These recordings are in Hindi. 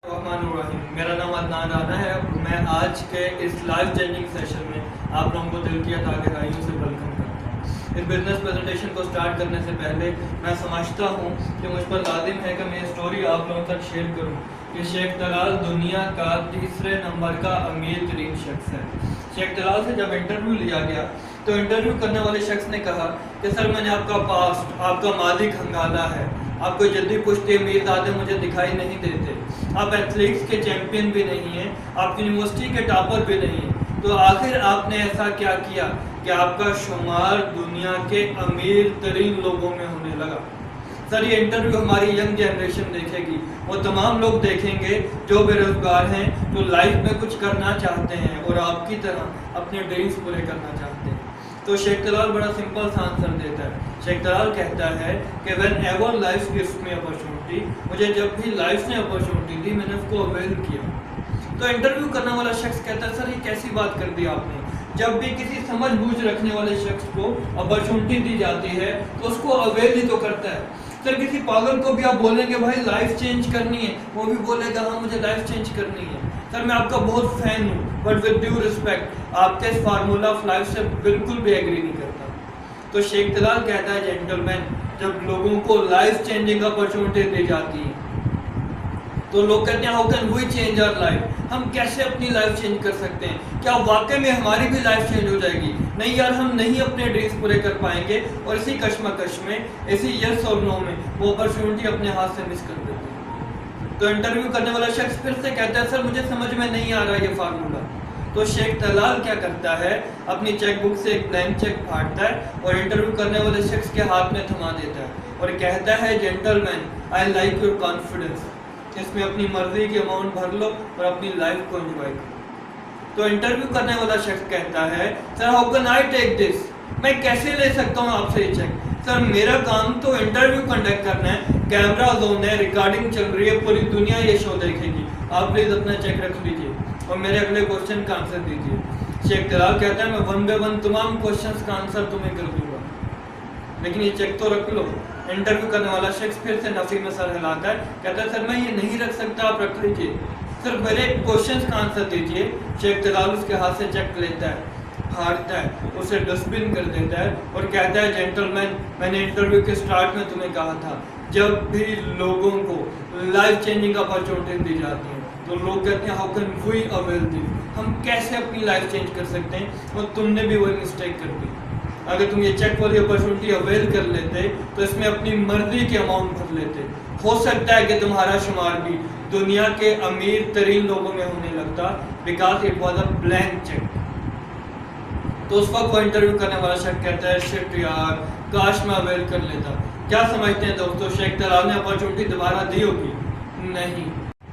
मेरा नाम अदनान राना है। मैं आज के इस लाइफ चेंजिंग सेशन में आप लोगों को दिल की गहराइयों से वेलकम करता हूँ। इस बिजनेस प्रेजेंटेशन को स्टार्ट करने से पहले मैं समझता हूँ कि मुझ पर लाजिम है कि मैं स्टोरी आप लोगों तक शेयर करूँ कि शेख तलाल दुनिया का तीसरे नंबर का अमीर तरीन शख्स है। शेख तलाल से जब इंटरव्यू लिया गया तो इंटरव्यू करने वाले शख्स ने कहा कि सर मैंने आपका पास्ट, आपका मादी खंगाला है, आपको जल्दी पुश्ती अमीरजादे मुझे दिखाई नहीं देते, आप एथलेटिक्स के चैंपियन भी नहीं हैं, आप यूनिवर्सिटी के टॉपर भी नहीं हैं, तो आखिर आपने ऐसा क्या किया कि आपका शुमार दुनिया के अमीर तरीन लोगों में होने लगा। सर ये इंटरव्यू हमारी यंग जनरेशन देखेगी, वो तमाम लोग देखेंगे जो बेरोजगार हैं, जो लाइफ में कुछ करना चाहते हैं और आपकी तरह अपने ड्रीम्स पूरे करना चाहते हैं। तो शेख तलाल बड़ा सिंपल सा आंसर देता है। शेख तलाल कहता है कि when ever life gives me opportunity, मुझे जब भी लाइफ ने अपॉर्चुनिटी दी मैंने उसको अवेल किया। तो इंटरव्यू करने वाला शख्स कहता है सर ये कैसी बात कर दी आपने, जब भी किसी समझ बूझ रखने वाले शख्स को अपॉर्चुनिटी दी जाती है तो उसको अवेल ही तो करता है। सर किसी पागल को भी आप बोलेंगे भाई लाइफ चेंज करनी है, वो भी बोलेगा हाँ मुझे लाइफ चेंज करनी है। सर मैं आपका बहुत फैन हूँ बट विद ड्यू रिस्पेक्ट आपके इस फार्मूला ऑफ लाइफ से बिल्कुल भी एग्री नहीं करता। तो शेख तलाल कहता है जेंटलमैन, जब लोगों को लाइफ चेंजिंग अपॉर्चुनिटी दी जाती है तो लोग कहते हैं how can we change our life, हम कैसे अपनी लाइफ चेंज कर सकते हैं, क्या वाकई में हमारी भी लाइफ चेंज हो जाएगी। नहीं यार, हम नहीं अपने ड्रीम्स पूरे कर पाएंगे और इसी कश्मकश में, इसी यस और नो में वो अपॉर्चुनिटी अपने हाथ से मिस कर देते हैं। तो इंटरव्यू करने वाला शख्स फिर से कहता है सर मुझे समझ में नहीं आ रहा ये फार्मूला। तो शेख तलाल क्या करता है, अपनी चेकबुक से एक ब्लैंक चेक फाड़ता है और इंटरव्यू करने वाले शख्स के हाथ में थमा देता है और कहता है gentleman I like your confidence, इसमें अपनी मर्जी की अमाउंट भर लो और अपनी लाइफ को एंजॉय करो। तो इंटरव्यू करने वाला शख्स कहता है sir how can I take this, मैं कैसे ले सकता हूँ आपसे ये चेक। सर मेरा काम तो इंटरव्यू कंडक्ट करना है, कैमरा जोन है, रिकॉर्डिंग चल रही है, पूरी दुनिया ये शो देखेगी, आप प्लीज अपना चेक रख लीजिए और मेरे अगले क्वेश्चन का आंसर दीजिए। शेख तलाल कहता है मैं वन बाय वन तमाम क्वेश्चंस का आंसर तुम्हें कर दूंगा, लेकिन ये चेक तो रख लो। इंटरव्यू करने वाला शख्स फिर से नफी में सर हिलाता है, कहता है सर मैं ये नहीं रख सकता, आप रख लीजिए, सर मेरे क्वेश्चंस का आंसर दीजिए। शेख तलाल उसके हाथ से चेक लेता है, फाड़ता है, उसे डस्टबिन कर देता है और कहता है जेंटलमैन, मैंने इंटरव्यू के स्टार्ट में तुम्हें कहा था जब भी लोगों को लाइफ चेंजिंग अपॉर्चुनिटी दी जाती है तो लोग कहते हैं how can we avail this, हम कैसे अपनी लाइफ चेंज कर सकते हैं, और तुमने भी वही मिस्टेक कर दी। अगर तुम ये चेक वाली अपॉर्चुनिटी अवेल कर लेते तो इसमें अपनी मर्जी के अमाउंट भर लेते, हो सकता है कि तुम्हारा शुमार भी दुनिया के अमीर तरीन लोगों में होने लगता, because it was a blank cheque. तो उस वक्त वो इंटरव्यू करने वाला शख्स कहता है शिट यार, काश मैं अवेल कर लेता। क्या समझते हैं दोस्तों, शेख तलाल ने अपॉर्चुनिटी दोबारा दी होगी? नहीं,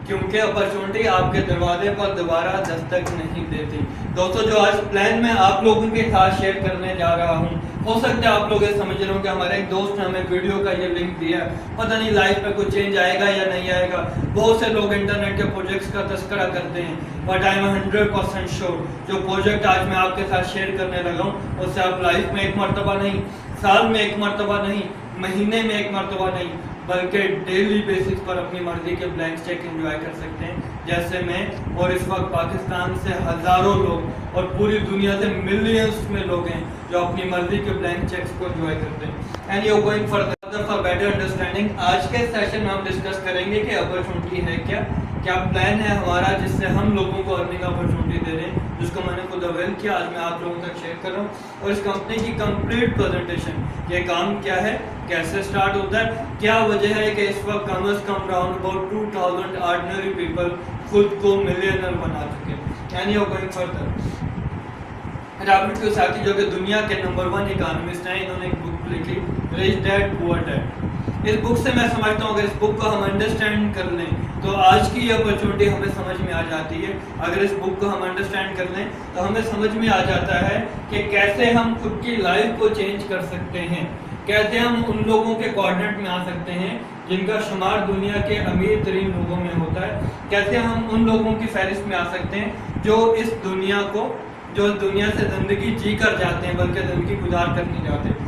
क्योंकि अपॉर्चुनिटी आपके दरवाजे पर दोबारा दस्तक नहीं देती। दोस्तों जो आज प्लान मैं आप लोगों के साथ शेयर करने जा रहा हूँ, हो सकता है आप लोग ये समझ रहे हो कि हमारे एक दोस्त ने हमें वीडियो का ये लिंक दिया है, पता नहीं लाइफ में कुछ चेंज आएगा या नहीं आएगा। बहुत से लोग इंटरनेट के प्रोजेक्ट्स का तस्करा करते हैं, बट आई एम 100% श्योर जो प्रोजेक्ट आज मैं आपके साथ शेयर करने लगा हूँ उससे आप लाइफ में एक मरतबा नहीं, साल में एक मरतबा नहीं, महीने में एक मरतबा नहीं, बल्कि डेली बेसिस पर अपनी मर्जी के ब्लैंक चेक एंजॉय कर सकते हैं, जैसे मैं। और इस वक्त पाकिस्तान से हज़ारों लोग और पूरी दुनिया से मिलियंस में लोग हैं जो अपनी मर्जी के ब्लैंक चेक्स को एंजॉय करते हैं। And you going for better understanding, आज के सेशन में हम डिस्कस करेंगे कि अपॉर्चुनिटी है क्या प्लान है हमारा जिससे हम लोगों को अर्निंग अपॉर्चुनिटी दे रहे हैं, जिसको मैंने खुद अवेल किया, आज मैं आप लोगों तक शेयर कर रहा हूँ। और इस कंपनी की कंप्लीट प्रेजेंटेशन, ये काम क्या है, कैसे स्टार्ट होता है, क्या वजह है कि इस वक्त कम अज कम राउंड अबाउट 2000 ऑर्डिनरी पीपल खुद को मिलियनर बना चुके हैं। यानी गोइंग फर्दर, रॉबर्ट कियोसाकी जो कि दुनिया के नंबर 1 इकोनॉमिस्ट हैं, इन्होंने एक बुक लिखी रिच डैड पुअर डैड। इस बुक से मैं समझता हूँ अगर इस बुक को हम अंडरस्टैंड कर लें तो आज की अपॉर्चुनिटी हमें समझ में आ जाती है। अगर इस बुक को हम अंडरस्टैंड कर लें तो हमें समझ में आ जाता है कि कैसे हम खुद की लाइफ को चेंज कर सकते हैं, कैसे हम उन लोगों के कोऑर्डिनेट में आ सकते हैं जिनका शुमार दुनिया के अमीर तरीन लोगों में होता है, कैसे हम उन लोगों की फहरिस्त में आ सकते हैं जो इस दुनिया को, जो दुनिया से ज़िंदगी जी कर जाते हैं बल्कि ज़िंदगी गुजार कर नहीं जाते।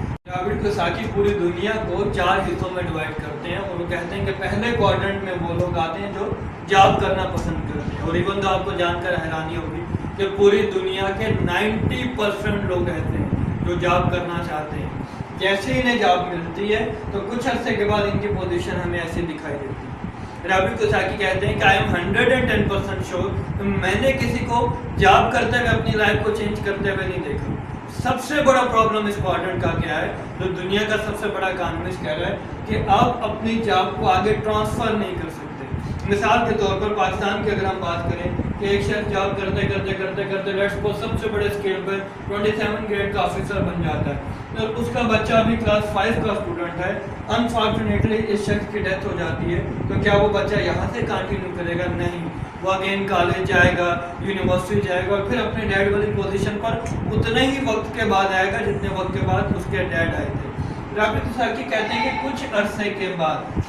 रॉबर्ट कियोसाकी पूरी दुनिया को 4 हिस्सों में डिवाइड करते हैं और वो कहते हैं कि पहले क्वाड्रेंट में वो लोग आते हैं जो जॉब करना पसंद करते हैं। और इवन तो आपको जानकर हैरानी होगी कि पूरी दुनिया के 90% लोग ऐसे हैं जो जॉब करना चाहते हैं। जैसे ही इन्हें जॉब मिलती है तो कुछ अरसे के बाद इनकी पोजीशन हमें ऐसी दिखाई देती है। रॉबर्ट कियोसाकी कहते हैं कि आई एम 110% श्योर मैंने किसी को जॉब करते हुए अपनी लाइफ को चेंज करते हुए नहीं देखा। सबसे बड़ा प्रॉब्लम इस क्वाड्रेंट का क्या है, जो दुनिया का सबसे बड़ा इकोनॉमिस्ट कह रहा है कि आप अपनी जॉब को आगे ट्रांसफर नहीं कर सकते। मिसाल के तौर पर पाकिस्तान की अगर हम बात करें कि एक शख्स जॉब करते करते करते करते लेट्स सपोज सबसे बड़े स्केल पर 27 ग्रेड का ऑफिसर बन जाता है और उसका बच्चा अभी क्लास 5 का स्टूडेंट है। अनफॉर्चुनेटली इस शख्स की डेथ हो जाती है, तो क्या वो बच्चा यहाँ से कंटिन्यू करेगा? नहीं, वो अगेन कॉलेज जाएगा, यूनिवर्सिटी जाएगा और फिर अपने डैड वाली पोजीशन पर उतने ही वक्त के बाद आएगा जितने वक्त के बाद उसके डैड आए थे। रॉबर्ट कियोसाकी कहते हैं कि कुछ अरसे के बाद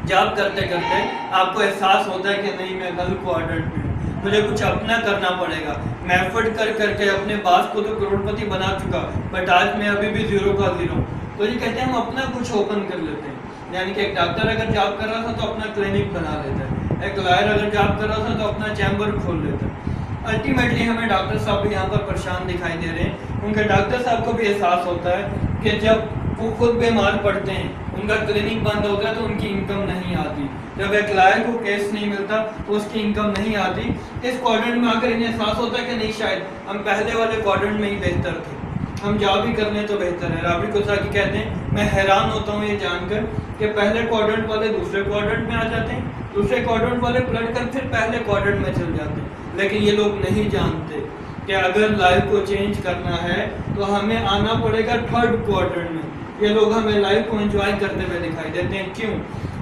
जॉब करते करते आपको एहसास होता है कि नहीं, मैं गलत क्वाड्रेंट में हूँ, मुझे कुछ अपना करना पड़ेगा। मैं एफर्ट कर करके अपने बास को तो करोड़पति बना चुका, बट आज मैं अभी भी जीरो का जीरो। तो ये कहते हैं हम अपना कुछ ओपन कर लेते हैं। यानी कि एक डॉक्टर अगर जॉब कर रहा था तो अपना क्लिनिक बना लेता है, एक लॉयर अगर जॉब कर रहा था तो अपना चैम्बर खोल लेता है। अल्टीमेटली हमें डॉक्टर साहब भी यहाँ पर परेशान दिखाई दे रहे हैं। उनके डॉक्टर साहब को भी एहसास होता है कि जब वो खुद बीमार पड़ते हैं, उनका क्लिनिक बंद होता है तो उनकी इनकम नहीं आती। जब एक लॉयर को केस नहीं मिलता तो उसकी इनकम नहीं आती। इस क्वाड्रेंट में आकर इन्हें एहसास होता है कि नहीं, शायद हम पहले वाले क्वाड्रेंट में ही बेहतर थे, हम जॉब ही कर लें तो बेहतर है। रॉबर्ट कियोसाकी कहते हैं मैं हैरान होता हूँ ये जानकर कि पहले क्वाड्रेंट वाले दूसरे क्वाड्रेंट में आ जाते हैं, दूसरे क्वाड्रेंट वाले पलट कर फिर पहले क्वाड्रेंट में चल जाते हैं। लेकिन ये लोग नहीं जानते कि अगर लाइफ को चेंज करना है तो हमें आना पड़ेगा थर्ड क्वाड्रेंट में। ये लोग हमें लाइफ को एंजॉय करते हुए दिखाई देते हैं। क्यों?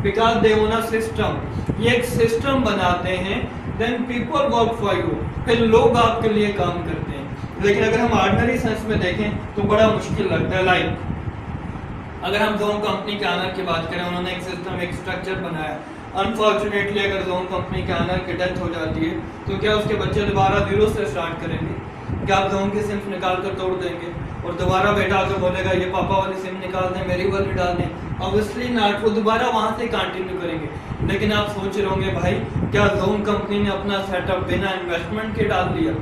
Because they own a system. ये एक सिस्टम बनाते हैं, then people work for you, फिर लोग आपके लिए काम करते हैं। लेकिन अगर हम ऑर्डिनरी सेंस में देखें तो बड़ा मुश्किल लगता है। लाइक अगर हम जोन कंपनी के ऑनर की बात करें, उन्होंने एक सिस्टम, एक स्ट्रक्चर बनाया। अनफॉर्चुनेटली अगर जोन कंपनी के ऑनर की डेथ हो जाती है तो क्या उसके बच्चे दोबारा जीरो से स्टार्ट करेंगे? क्या आप जोन की सिम निकाल कर तोड़ देंगे और दोबारा बेटा आकर बोलेगा ये पापा वाली सिम निकाल दें, मेरी वाली डाल दें? ऑब्वियसली नॉट, वो दोबारा वहाँ से कंटिन्यू करेंगे। लेकिन आप सोच रहे होंगे भाई क्या जोन कंपनी ने अपना सेटअप बिना इन्वेस्टमेंट के डाल दिया?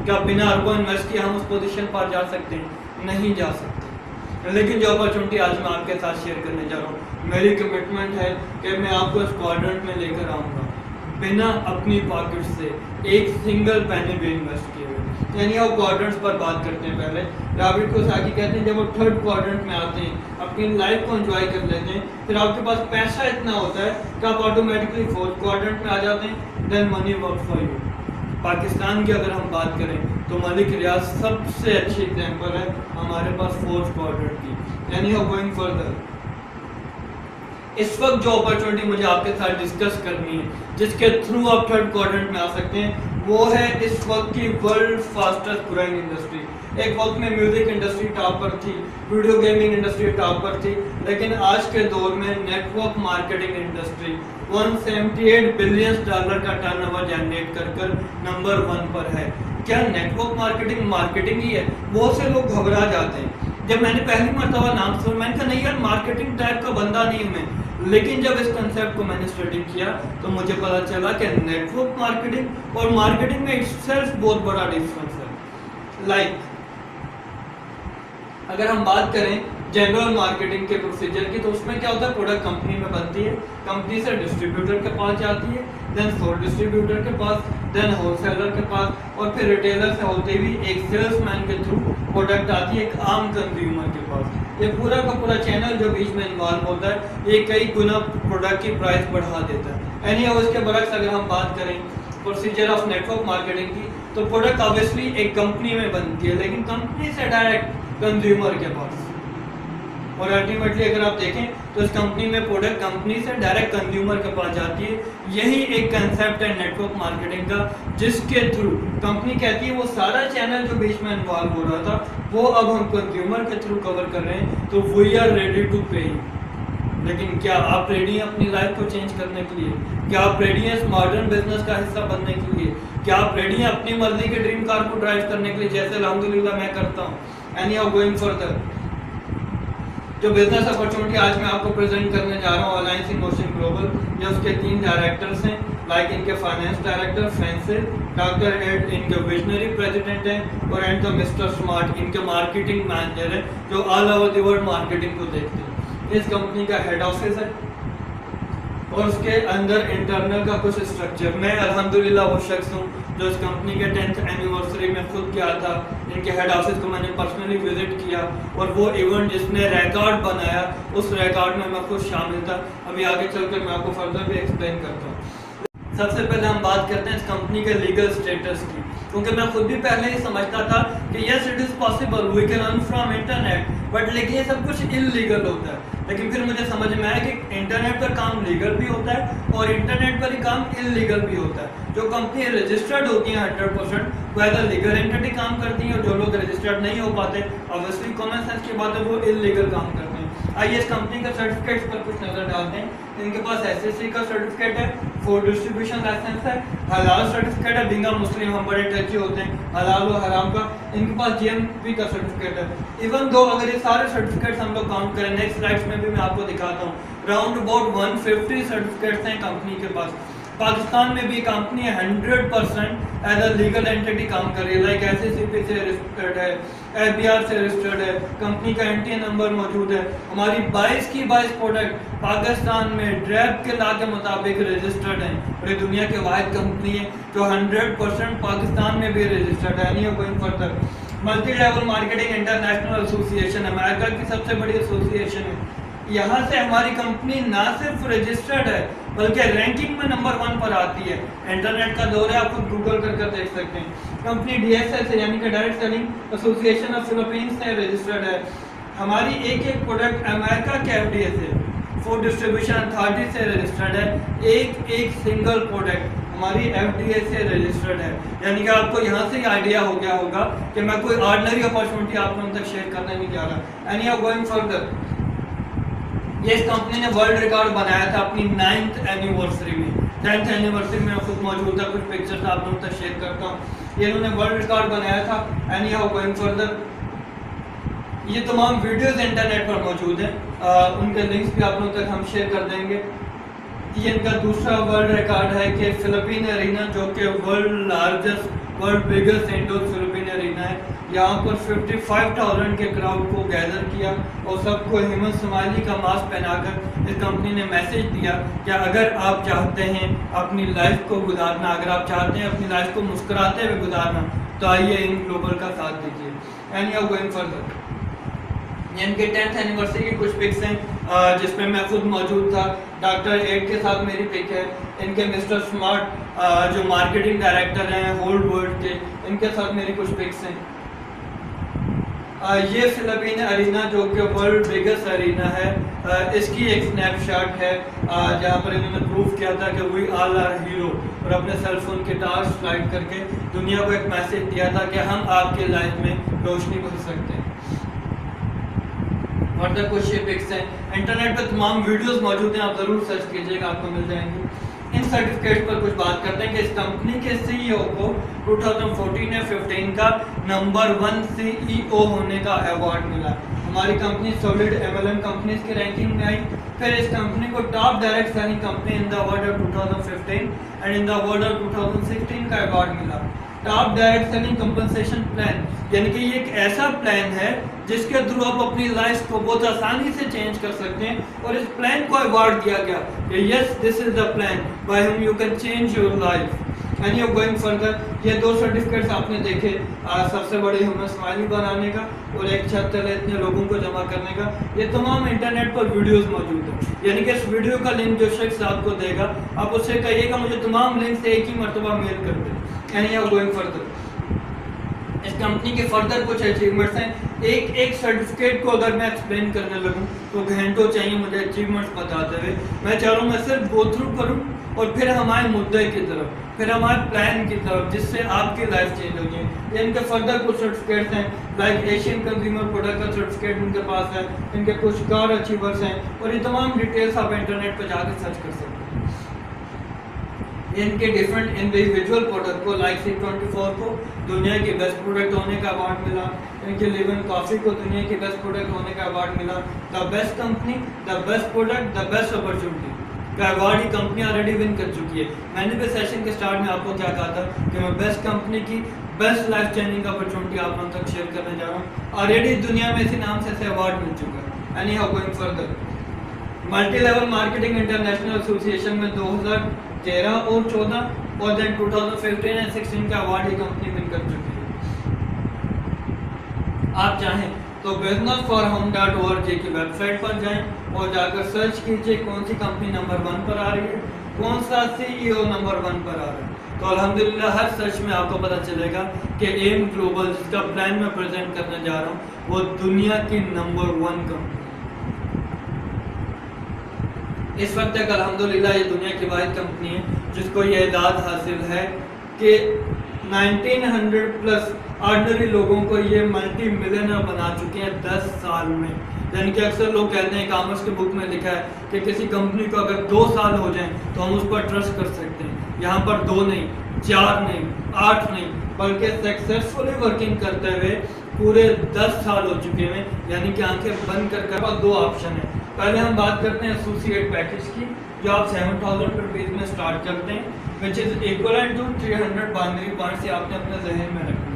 क्या बिना अरबों इन्वेस्ट किए हम उस पोजीशन पर जा सकते हैं? नहीं जा सकते। लेकिन जो अपॉर्चुनिटी आज मैं आपके साथ शेयर करने जा रहा हूँ, मेरी कमिटमेंट है कि मैं आपको इस क्वाड्रेंट में लेकर आऊँगा बिना अपनी पॉकेट से एक सिंगल पैनी भी इन्वेस्ट किए हुए। यानी आप क्वाड्रेंट्स पर बात करते हैं। पहले रॉबर्ट कियोसाकी कहते हैं जब वो थर्ड क्वाड्रेंट में आते हैं, अपनी लाइफ को एंजॉय कर लेते हैं, फिर आपके पास पैसा इतना होता है कि आप ऑटोमेटिकली फोर्थ क्वाड्रेंट में आ जाते हैं, then money work for you. Pakistan की अगर हम बात करें तो मलिक रियाज सबसे अच्छी एग्जांपल है हमारे पास फोर्थ क्वाड्रेंट की। यानी हाउ गोइंग फर्दर, इस वक्त जो अपॉर्चुनिटी मुझे आपके साथ डिस्कस करनी है, जिसके थ्रू आप थर्ड क्वाड्रेंट में आ सकते हैं, वो है इस वक्त की वर्ल्ड फास्टेस्ट ग्रोइंग इंडस्ट्री। एक वक्त में म्यूजिक इंडस्ट्री टॉप पर थी, वीडियो गेमिंग इंडस्ट्री टॉप पर थी, लेकिन आज के दौर में नेटवर्क मार्केटिंग इंडस्ट्री $178 बिलियन का टर्नओवर जनरेट कर नंबर 1 पर है। क्या नेटवर्क मार्केटिंग ही है? बहुत से लोग घबरा जाते हैं। जब मैंने पहली मरतबा नाम सुना, मैंने कहा नहीं यार, मार्केटिंग टाइप का बंदा नहीं हूँ मैं। लेकिन जब इस कंसेप्ट को मैंने स्टडी किया तो मुझे पता चला कि नेटवर्क मार्केटिंग और मार्केटिंग में इटसेल्फ बहुत बड़ा डिफरेंस है। लाइक अगर हम बात करें जनरल मार्केटिंग के प्रोसीजर की, तो उसमें क्या होता है, प्रोडक्ट कंपनी में बनती है, कंपनी से डिस्ट्रीब्यूटर के पास जाती है, देन फोर डिस्ट्रीब्यूटर के पास, देन होलसेलर के पास, और फिर रिटेलर से होते हुए एक सेल्समैन के थ्रू प्रोडक्ट आती है एक आम कंज्यूमर के पास। ये पूरा का पूरा चैनल जो बीच में इन्वॉल्व होता है, ये कई गुना प्रोडक्ट की प्राइस बढ़ा देता है। एनी हाउ, इसके बरक्स अगर हम बात करें प्रोसीजर ऑफ नेटवर्क मार्केटिंग की, तो प्रोडक्ट ऑब्वियसली एक कंपनी में बनती है, लेकिन कंपनी से डायरेक्ट कंज्यूमर के पास। और अल्टीमेटली अगर आप देखें तो इस कंपनी में प्रोडक्ट कंपनी से डायरेक्ट कंज्यूमर के पास जाती है। यही एक कंसेप्ट है नेटवर्क मार्केटिंग का, जिसके थ्रू कंपनी कहती है वो सारा चैनल जो बीच में इन्वॉल्व हो रहा था वो अब हम कंज्यूमर के थ्रू कवर कर रहे हैं, तो वी आर रेडी टू पे। लेकिन क्या आप रेडी हैं अपनी लाइफ को चेंज करने के लिए? क्या आप रेडी हैं इस मॉडर्न बिजनेस का हिस्सा बनने के लिए? क्या आप रेडी हैं अपनी मर्जी के ड्रीम कार को ड्राइव करने के लिए, जैसे अल्हम्दुलिल्लाह मैं करता हूँ? एनी हाउ गोइंग फर्दर, जो बिजनेस अपॉर्चुनिटी आज मैं आपको प्रेजेंट करने जा रहा हूँ अलायंस इन मोशन ग्लोबल, ये उसके 3 डायरेक्टर्स हैं, लाइक इनके finance director Francis, doctor Ed इनके विजनरी प्रेसिडेंट हैं, और एंड द मिस्टर स्मार्ट इनके मार्केटिंग मैनेजर हैं, जो all over the world marketing को देखते हैं। इस कंपनी का हेड ऑफिस है और उसके अंदर इंटरनल का कुछ स्ट्रक्चर। मैं अल्हम्दुलिल्लाह वो शख्स हूँ जो इस कंपनी के 10th एनिवर्सरी में खुद गया था, इनके हेड ऑफिस को मैंने पर्सनली विजिट किया, और वो इवेंट जिसने रिकॉर्ड बनाया उस रिकॉर्ड में मैं खुद शामिल था। अभी आगे चलकर मैं आपको फर्दर भी एक्सप्लेन करता हूँ। सबसे पहले हम बात करते हैं इस कंपनी के लीगल स्टेटस की, क्योंकि मैं खुद भी पहले ही समझता था कि yes it is possible we can earn from internet, but लेकिन ये सब कुछ इलीगल होता है। लेकिन फिर मुझे समझ में आया कि इंटरनेट पर काम लीगल भी होता है और इंटरनेट पर ही काम इलीगल भी होता है। जो कंपनी रजिस्टर्ड होती हैं 100% वो एज अ लीगल एंटिटी काम करती हैं, और जो लोग रजिस्टर्ड नहीं हो पाते ऑब्वियसली कॉमन सेंस की बात है वो इलीगल काम करते हैं। आइए इस कंपनी का सर्टिफिकेट्स पर कुछ नजर डालते हैं। इनके पास एसएससी का सर्टिफिकेट है, फूड डिस्ट्रीब्यूशन लाइसेंस है, हलाल सर्टिफिकेट है, बिंगा मुस्लिम हम बड़े टची होते हैं हलाल और हराम का। इनके पास जीएमपी का सर्टिफिकेट है। इवन दो अगर ये सारे सर्टिफिकेट्स हम लोग काउंट करें, नेक्स्ट स्लाइड्स में भी मैं आपको दिखाता हूँ, राउंड अबाउट 150 सर्टिफिकेट्स हैं कंपनी के पास। पाकिस्तान में भी company 100% as a legal entity काम कर रही है, लाइक एसएससीपी से रजिस्टर्ड है, एफबीआर से रजिस्टर्ड है, कंपनी का एनटीए नंबर मौजूद है। हमारी 22 की 22 प्रोडक्ट पाकिस्तान में ड्रैब के लॉ के मुताबिक रजिस्टर्ड हैं, और ये दुनिया के वाहिद कंपनी है जो 100% पाकिस्तान में भी रजिस्टर्ड है। नहीं going further, multi level marketing international association America की सबसे बड़ी एसोसिएशन है। यहाँ से हमारी कंपनी ना सिर्फ रजिस्टर्ड है बल्कि रैंकिंग में नंबर 1 पर आती है। इंटरनेट का दौर है, आप खुद गूगल कर देख सकते हैं। कंपनी डीएसए से यानी कि direct selling association of Philippines से रजिस्टर्ड है। हमारी एक एक प्रोडक्ट अमेरिका के एफडीए से, फूड डिस्ट्रीब्यूशन अथॉरिटी से रजिस्टर्ड है। एक एक सिंगल प्रोडक्ट हमारी एफडीए से रजिस्टर्ड है। यानी कि आपको यहाँ से ही आइडिया हो गया होगा कि मैं कोई ऑर्डिनरी अपॉर्चुनिटी आप लोगों तक शेयर करने नहीं जा रहा। एनी आर गोइंग फर्दर, ये इस कंपनी ने वर्ल्ड रिकॉर्ड बनाया था अपनी 9th एनिवर्सरी में। 10th एनिवर्सरी में खुद मौजूद था, कुछ पिक्चर्स आप लोगों तक शेयर करता हूँ। ये इन्होंने वर्ल्ड रिकॉर्ड बनाया था। एनी हाउ गोइंग फर्दर, ये तमाम वीडियोस इंटरनेट पर मौजूद हैं, उनके लिंक्स भी आप लोगों तक हम शेयर कर देंगे। ये इनका दूसरा वर्ल्ड रिकॉर्ड है कि फिलिपीन एरिना, जो कि world biggest indoor Philippine arena है, यहाँ पर 55,000 के क्राउड को गैदर किया और सबको हेमंत स्माइली का मास्क पहनाकर इस कंपनी ने मैसेज दिया कि अगर आप चाहते हैं अपनी लाइफ को गुजारना, अगर आप चाहते हैं अपनी लाइफ को मुस्कुराते हुए गुजारना, तो आइए इन ग्लोबल का साथ दीजिए। And you are going further, इनके 10th एनिवर्सरी की कुछ पिक्स हैं जिसमें मैं खुद मौजूद था। डॉक्टर एड के साथ मेरी पिक है, इनके मिस्टर स्मार्ट जो मार्केटिंग डायरेक्टर हैं होल वर्ल्ड के, इनके साथ मेरी कुछ पिक्स हैं। ये फिलिपीन एरिना जो कि वर्ल्ड बिगेस्ट एरिना है, इसकी एक स्नैपशॉट है जहाँ पर इन्होंने प्रूव किया था कि वी ऑल आर हीरो, और अपने सेलफोन के टॉर्च स्लाइड करके दुनिया को एक मैसेज दिया था कि हम आपके लाइफ में रोशनी भर सकते हैं। फर्दर कुछ पिक्स हैं, इंटरनेट पर तमाम वीडियोस मौजूद हैं, आप ज़रूर सर्च कीजिएगा, आपको मिल जाएंगे। इन सर्टिफिकेट पर कुछ बात करते हैं कि इस कंपनी के सीईओ को 2014 या 15 का नंबर 1 सीईओ होने का अवार्ड मिला। हमारी कंपनी सॉलिड एमएलएम कंपनीज की रैंकिंग में आई। फिर इस कंपनी को top direct selling company in the world of 2015 and in the world of 2016 का अवार्ड मिला। Top direct selling compensation plan, यानी कि ये एक ऐसा प्लान है जिसके थ्रू आप अपनी लाइफ को बहुत आसानी से चेंज कर सकते हैं, और इस प्लान को अवार्ड दिया गया कि yes this is the plan by whom you can change your life. And you going further, ये 2 सर्टिफिकेट्स आपने देखे, सबसे बड़े हमें स्माइली बनाने का और एक छत तले इतने लोगों को जमा करने का। ये तमाम इंटरनेट पर वीडियोस मौजूद है, यानी कि इस वीडियो का लिंक जो शख्स आपको देगा आप उससे कहिएगा मुझे तमाम लिंक से एक ही मरतबा मेल कर दे। एंड यू गोइंग फर्दर, इस कंपनी के फर्दर कुछ अचीवमेंट्स हैं। एक एक सर्टिफिकेट को अगर मैं एक्सप्लेन करने लगूं तो घंटों चाहिए मुझे अचीवमेंट्स बताते हुए। मैं चाह रहा हूँ मैं सिर्फ गो थ्रू करूँ और फिर हमारे मुद्दे की तरफ, फिर हमारे प्लान की तरफ, जिससे आपकी लाइफ चेंज होगी। ये इनके फर्दर कुछ सर्टिफिकेट्स हैं, लाइक एशियन कंज्यूमर प्रोडक्ट का सर्टिफिकेट इनके पास है, इनके कुछ कार अचीवर्स हैं, और ये तमाम डिटेल्स आप इंटरनेट पर जाकर सर्च कर सकते हैं। इनके डिफरेंट इंडिविजुअल प्रोडक्ट को लाइक C24 को दुनिया के बेस्ट प्रोडक्ट होने का अवार्ड मिला, इनके लिवन कॉफ़ी को दुनिया के बेस्ट प्रोडक्ट होने का अवार्ड मिला, the best company, the best product, the best opportunity का अवार्ड ही कंपनी ऑलरेडी विन कर चुकी है। मैंने भी सेशन के स्टार्ट में आपको क्या कहा था कि मैं बेस्ट कंपनी की बेस्ट लाइफ चेंजिंग अपॉर्चुनिटी आप लोगों तक शेयर करने जा रहा हूँ। ऑलरेडी दुनिया में इसी नाम से अवार्ड मिल चुका है। Any how going further, multi level marketing international association में 2013 और 14 और देन 2015 एंड 16 का अवार्ड ही कंपनी विन कर चुकी है। आप चाहें तो businessforhome.org की वेबसाइट पर जाएं और जाकर सर्च कीजिए कौन सी कंपनी नंबर 1 पर आ रही है, कौन सा CEO नंबर 1 पर आ रहा है। तो अल्हम्दुलिल्लाह हर सर्च में आपको पता चलेगा कि एम ग्लोबल जिसका प्लान मैं प्रेजेंट करने जा रहा हूँ वो दुनिया की नंबर 1 कंपनी। इस वक्त तक अल्हम्दुलिल्लाह ये दुनिया की वाहिद कंपनी है जिसको ये एजाज़ हासिल है कि 1900 प्लस ऑर्डिनरी लोगों को ये मल्टी मिलियनर बना चुके हैं 10 साल में। यानी कि अक्सर लोग कहते हैं, कॉमर्स की बुक में लिखा है कि किसी कंपनी को अगर 2 साल हो जाएं तो हम उस पर ट्रस्ट कर सकते हैं। यहाँ पर 2 नहीं, 4 नहीं, 8 नहीं, बल्कि सक्सेसफुली वर्किंग करते हुए पूरे 10 साल हो चुके हैं। यानी कि आंखें बंद कर 2 ऑप्शन है। पहले हम बात करते हैं एसोसिएट पैकेज की, जो आप 7,000 रुपीज़ में स्टार्ट करते हैं, which is equivalent to 300 binary points. आपने अपने जहन में रखना है।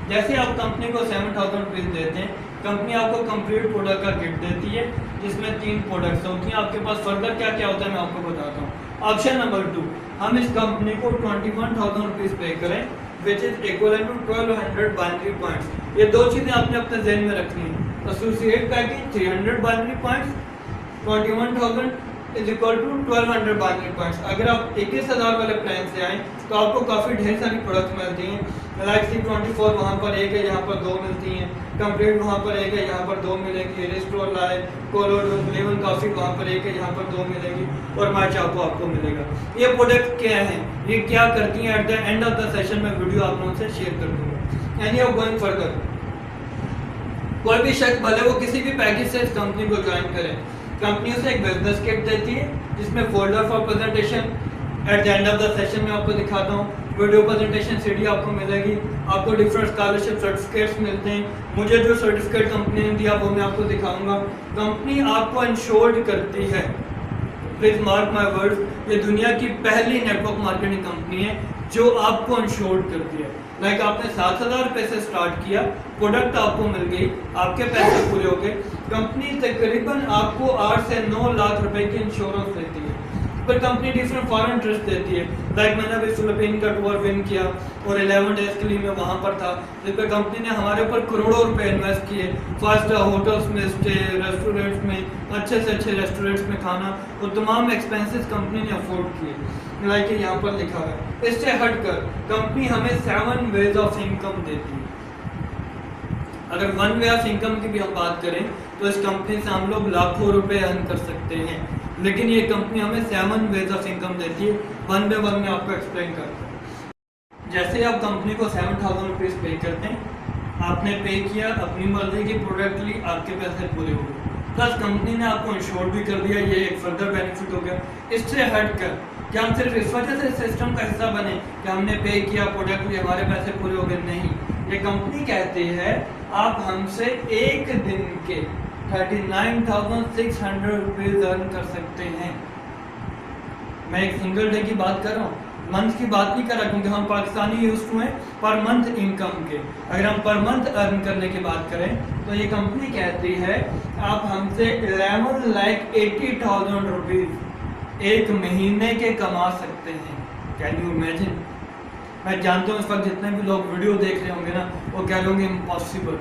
जैसे आप कंपनी को 7,000 रुपीज़ देते हैं, कंपनी आपको कंप्लीट प्रोडक्ट का किट देती है जिसमें 3 प्रोडक्ट्स होती हैं। आपके पास फर्दर क्या क्या होता है मैं आपको बताता हूँ। ऑप्शन नंबर 2, हम इस कंपनी को 21,000 रुपीज़ पे करें, which is equivalent to 1200 binary points. ये 2 चीज़ें आपने अपने जहन में रखनी है। Associate package 300 binary points, 21,000 is equal to 1200 binary points. अगर आप 21,000 वाले प्लान से आएँ तो आपको काफ़ी ढेर सारी प्रोडक्ट्स मिलती हैं। लाइक C24 वहाँ पर 1 है, यहाँ पर 2 मिलती हैं। कंप्लीट वहाँ पर 1 है, यहाँ पर 2 मिलेगी। रिस्टोर लाइव, कोलोड, लेवन कॉफ़ी वहाँ पर 1 है, यहाँ पर 2 मिलेगी। और माय चाको आपको मिलेगा। ये प्रोडक्ट क्या हैं, ये क्या करती हैं, eight the end of the session में वीडियो आप लोगों से शेयर कर दूँगा। एनी हाउ गोइंग फर्दर, कोई भी शख्स भले वो किसी भी पैकेज से इस कंपनी को ज्वाइन करें, कंपनी उसे एक बिजनेस किट देती है जिसमें folder for presentation, eight the end of the session में आपको दिखाता हूँ, वीडियो प्रेजेंटेशन सीडी आपको मिलेगी। आपको डिफरेंट स्कॉलरशिप सर्टिफिकेट्स मिलते हैं। मुझे जो सर्टिफिकेट कंपनी ने दिया वो मैं आपको दिखाऊंगा। कंपनी आपको इंश्योर्ड करती है, प्लीज मार्क माय वर्ड्स, ये दुनिया की पहली नेटवर्क मार्केटिंग कंपनी है जो आपको इंश्योर्ड करती है। लाइक आपने 7,000 रुपये से स्टार्ट किया, प्रोडक्ट आपको मिल गई, आपके पैसे पूरे हो गए, कंपनी तकरीबन आपको 8 से 9 लाख रुपए की इंश्योरेंस देती है। पर कंपनी डिफरेंट फॉरेन ट्रिप्स देती है। लाइक मैंने अभी फिलिपीन का टूर विन किया और 11 डेज के लिए मैं वहाँ पर था, जिस पर कंपनी ने हमारे ऊपर करोड़ों रुपए इन्वेस्ट किए। 5 स्टार होटल्स में स्टे, रेस्टोरेंट्स में, अच्छे से अच्छे रेस्टोरेंट्स में खाना, और तमाम एक्सपेंसेस कंपनी ने अफोर्ड किए। लाइक यहाँ पर लिखा हुआ है। इससे हटकर कंपनी हमें 7 वेज ऑफ इनकम देती है। अगर 1 वे ऑफ इनकम की भी हम बात करें तो इस कंपनी से हम लोग लाखों रुपए अर्न कर सकते हैं, लेकिन ये कंपनी हमें 7 वेज ऑफ इनकम देती है। 1 बाय 1 में आपको एक्सप्लेन करता हूँ। जैसे आप कंपनी को 7,000 रुपीज़ पे करते हैं, आपने पे किया, अपनी मर्जी की प्रोडक्ट ली, आपके पैसे पूरे हो गए, प्लस कंपनी ने आपको इंश्योर भी कर दिया। ये एक फर्दर बेनिफिट हो गया। इससे हटकर क्या हम सिर्फ इस वजह से सिस्टम का हिस्सा बने कि हमने पे किया, प्रोडक्ट लिए, हमारे पैसे पूरे हो गए? नहीं, ये कंपनी कहती है आप हमसे एक दिन के 39,600 रुपीज़ अर्न कर सकते हैं। मैं एक सिंगल डे की बात कर रहा हूँ, मंथ की बात नहीं कर रहा, क्योंकि हम पाकिस्तानी यूज टू हैं पर मंथ इनकम के। अगर हम पर मंथ अर्न करने की बात करें तो ये कंपनी कहती है आप हमसे 11,80,000 रुपीज़ एक महीने के कमा सकते हैं। Can you imagine? मैं जानता हूँ इस वक्त जितने भी लोग वीडियो देख रहे होंगे ना, वो कह रहे होंगे impossible,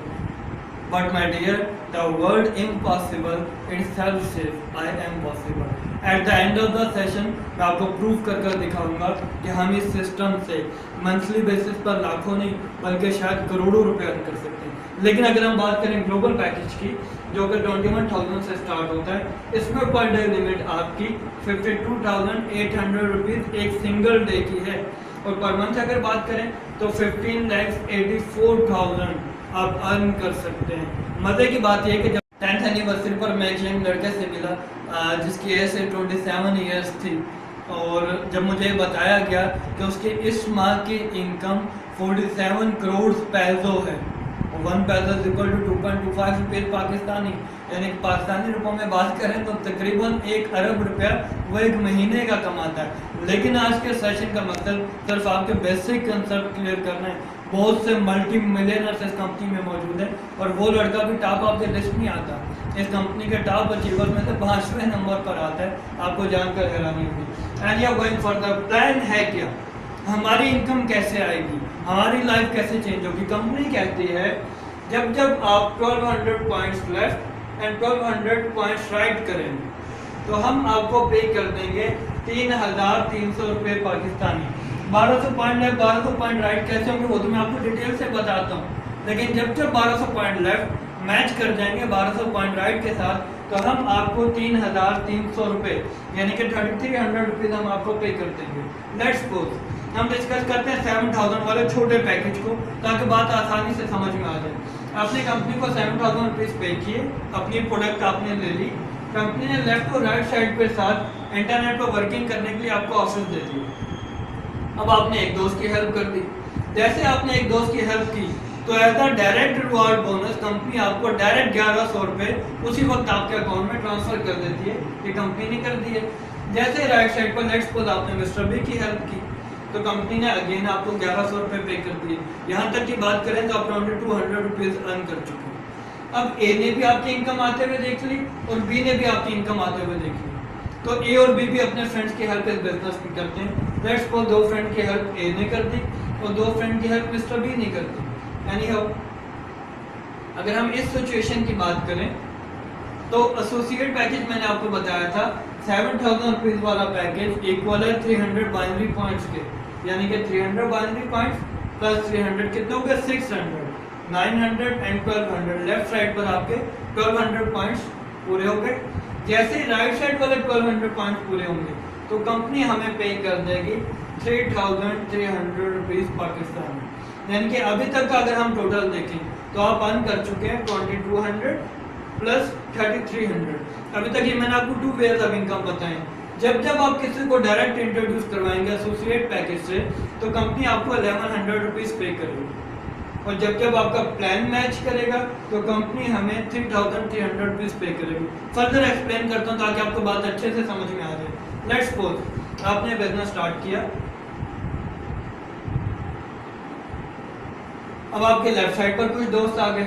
but my dear, the word impossible itself says I am possible. At the end of the session मैं आपको प्रूव कर दिखाऊंगा कि हम इस सिस्टम से मंथली बेसिस पर लाखों नहीं बल्कि शायद करोड़ों रुपए अर्न कर सकते हैं। लेकिन अगर हम बात करें ग्लोबल पैकेज की, जो कि 21,000 से स्टार्ट होता है, इसमें पर डे लिमिट आपकी 52,800 रुपीज़ एक सिंगल डे की है, और पर मंथ अगर बात करें तो 15,84,000 आप अर्न कर सकते हैं। मज़े की बात यह कि जब 10th एनिवर्सरी पर मैं एक यंग लड़के से मिला जिसकी एज 27 ईयर्स थी, और जब मुझे बताया गया कि उसके इस माह की इनकम 47 करोड़ पैसों है, 1 पैसा इज इक्वल टू 2.25 रुपये पाकिस्तानी, यानी कि पाकिस्तानी रुपयों में बात करें तो तकरीबन 1 अरब रुपया वो एक महीने का कमाता है। लेकिन आज के सेशन का मकसद सिर्फ आपके बेसिक कंसेप्ट क्लियर करना है। बहुत से मल्टी मिलियनर्स इस कंपनी में मौजूद है और वो लड़का भी टॉप ऑफ द लिस्ट में आता है। इस कंपनी के टॉप अचीवर में से 5वें नंबर पर आता है, आपको जानकर हैरानी होगी। And you are going for the plan है क्या, हमारी इनकम कैसे आएगी, हमारी लाइफ कैसे चेंज होगी। कंपनी कहती है जब जब आप 1200 points left and 1200 points right करेंगे तो हम आपको पे कर देंगे 3,300 रुपये Pakistani. 1200 point left 1200 point right कैसे होंगे वो तो मैं आपको डिटेल से बताता हूँ, लेकिन जब जब 1200 पॉइंट लेफ्ट मैच कर जाएंगे 1200 पॉइंट राइट के साथ तो हम आपको 3,300 रुपये यानी कि 3,300 रुपीज़ हम आपको पे कर देंगे। लेट्स सपोज हम डिस्कस करते हैं 7,000 वाले छोटे पैकेज को ताकि बात आसानी से समझ में आ जाए। आपने कंपनी को 7,000 रुपीज़ पे किए, अपनी प्रोडक्ट आपने ले ली, कंपनी ने लेफ्ट और राइट साइड के साथ इंटरनेट पर वर्किंग करने के लिए आपको ऑप्शन दे दिए। अब आपने एक दोस्त की हेल्प कर दी, जैसे आपने एक दोस्त की हेल्प की तो as a direct reward bonus company आपको डायरेक्ट 1100 रुपये उसी वक्त आपके अकाउंट में ट्रांसफर कर देती है। ये कंपनी ने कर दी है। जैसे राइट साइड पर लेट्स सपोज आपने मिस्टर बी की हेल्प की तो कंपनी ने अगेन आपको 1100 रुपये पे कर दिए। यहाँ तक की बात करें तो आप अराउंड 200 रुपीज़ अर्न कर चुके हैं। अब ए ने भी आपकी इनकम आते हुए देख ली और बी ने भी आपकी इनकम आते हुए देख ली, तो ए और बी भी अपने फ्रेंड्स की हेल्प इस बिजनेस में करते हैं। लेट्स सपोज 2 फ्रेंड की हेल्प ए ने कर दी और 2 फ्रेंड की हेल्प मिस्टर बी ने कर दी। यानी अगर हम इस सिचुएशन की बात करें तो एसोसिएट पैकेज मैंने आपको बताया था 7,000 रुपीज़ वाला पैकेज इक्वल है 300 बाइनरी पॉइंट्स के, यानी कि 300 बाइनरी पॉइंट्स प्लस 300 कितने हो गए 600, 900 एंड 1200। लेफ्ट साइड पर आपके 1200 पॉइंट्स पूरे हो गए। जैसे ही राइट साइड वाले 1200 पॉइंट्स पूरे होंगे तो कंपनी हमें पे कर देगी 3,300 रुपीज़ पाकिस्तान में। यानी कि अभी तक का अगर हम टोटल देखें तो आप अर्न कर चुके हैं 2,200 प्लस 3,300। अभी तक ये मैंने आपको 2 वेज ऑफ इनकम बताएं। जब जब आप किसी को डायरेक्ट इंट्रोड्यूस करवाएंगे एसोसिएट पैकेज से तो कंपनी आपको 1,100 रुपीज़ पे करेगी, और जब जब आपका प्लान मैच करेगा तो कंपनी हमें 3,300 रुपीज़ पे करेगी। फर्दर एक्सप्लेन करता हूँ ताकि आपको बात अच्छे से समझ में आ जाए। लेट्स सपोज आपने बिजनेस स्टार्ट किया, अब आपके लेफ्ट साइड पर कुछ दोस्त आ गए।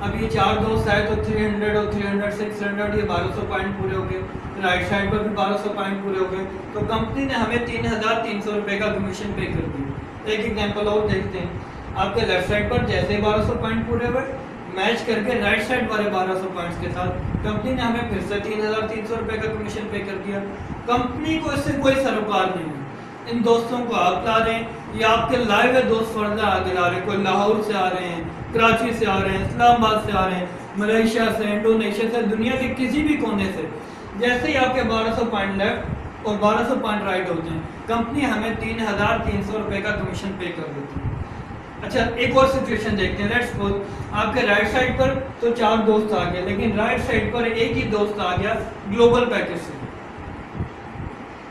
अब ये 4 दोस्त आए तो 300 और 300 600 ये 1,200 पॉइंट पूरे हो गए। राइट साइड पर भी 1,200 पॉइंट पूरे हो गए, तो कंपनी ने हमें 3,300 रुपये का कमीशन पे कर दिया। एक एग्जांपल और देखते हैं। आपके लेफ्ट साइड पर जैसे 1,200 पॉइंट पूरे हुए मैच करके राइट साइड वाले 1,200 पॉइंट्स के साथ कंपनी ने हमें फिर से 3,300 रुपये का कमीशन पे कर दिया। कंपनी को इससे कोई सरोकार नहीं है। इन दोस्तों को आप ला रहे हैं या आपके लाइव दोस्त फर्जा आगे ला रहे हैं, कोई लाहौर से आ रहे हैं, कराची से आ रहे हैं, इस्लामाबाद से आ रहे हैं, मलेशिया से, इंडोनेशिया से, दुनिया के किसी भी कोने से। जैसे ही आपके 1,200 पॉइंट लेफ्ट और 1,200 पॉइंट राइट होते हैं कंपनी हमें 3,300 रुपये का कमीशन पे कर देती है। अच्छा, एक और सिचुएशन देखते हैं। लेट्स सपोज आपके राइट साइड पर तो 4 दोस्त आ गए, लेकिन राइट साइड पर एक ही दोस्त आ गया ग्लोबल पैकेज से।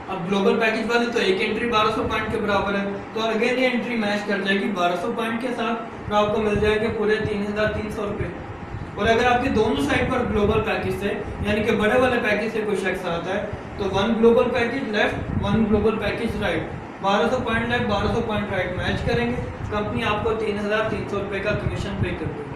अब ग्लोबल पैकेज वाले तो एक एंट्री 1,200 पॉइंट के बराबर है, तो अगेन ये एंट्री मैच कर जाएगी 1,200 पॉइंट के साथ, तो आपको मिल जाएंगे पूरे 3,300 रुपये। और अगर आपके दोनों साइड पर ग्लोबल पैकेज से यानी कि बड़े वाले पैकेज से कोई शख्स आता है तो 1 global package left 1 global package right, 1,200 point left 1,200 point right match करेंगे, कंपनी आपको 3,300 रुपये का कमीशन पे कर देगी।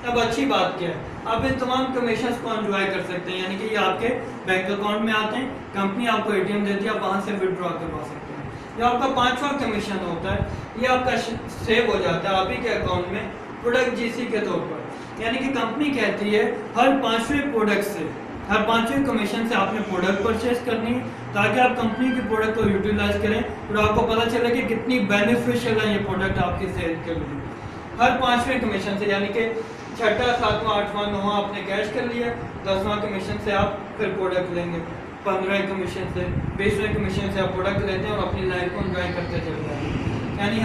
अब अच्छी बात क्या है, आप इन तमाम कमीशन को एंजॉय कर सकते हैं, यानी कि ये आपके बैंक अकाउंट में आते हैं, कंपनी आपको एटीएम देती है, आप वहाँ से विड्रॉ करवा सकते हैं। जो आपका 5वां कमीशन होता है ये आपका सेव हो जाता है आप ही के अकाउंट में प्रोडक्ट जीसी के तौर पर। यानी कि कंपनी कहती है हर 5वें प्रोडक्ट से, हर 5वें कमीशन से आपने प्रोडक्ट परचेज करनी है ताकि आप कंपनी की प्रोडक्ट को यूटिलाइज करें और आपको पता चले कि कितनी बेनिफिशियल है ये प्रोडक्ट आपकी सेल के लिए। हर 5वें कमीशन से यानी कि 6वां 7वां 8वां 9वां आपने कैश कर लिया, 10वां कमीशन से आप फिर प्रोडक्ट लेंगे, 15वें कमीशन से 20वें कमीशन से आप प्रोडक्ट लेते हैं और अपनी लाइफ को एंजॉय करते चलते हैं। यानी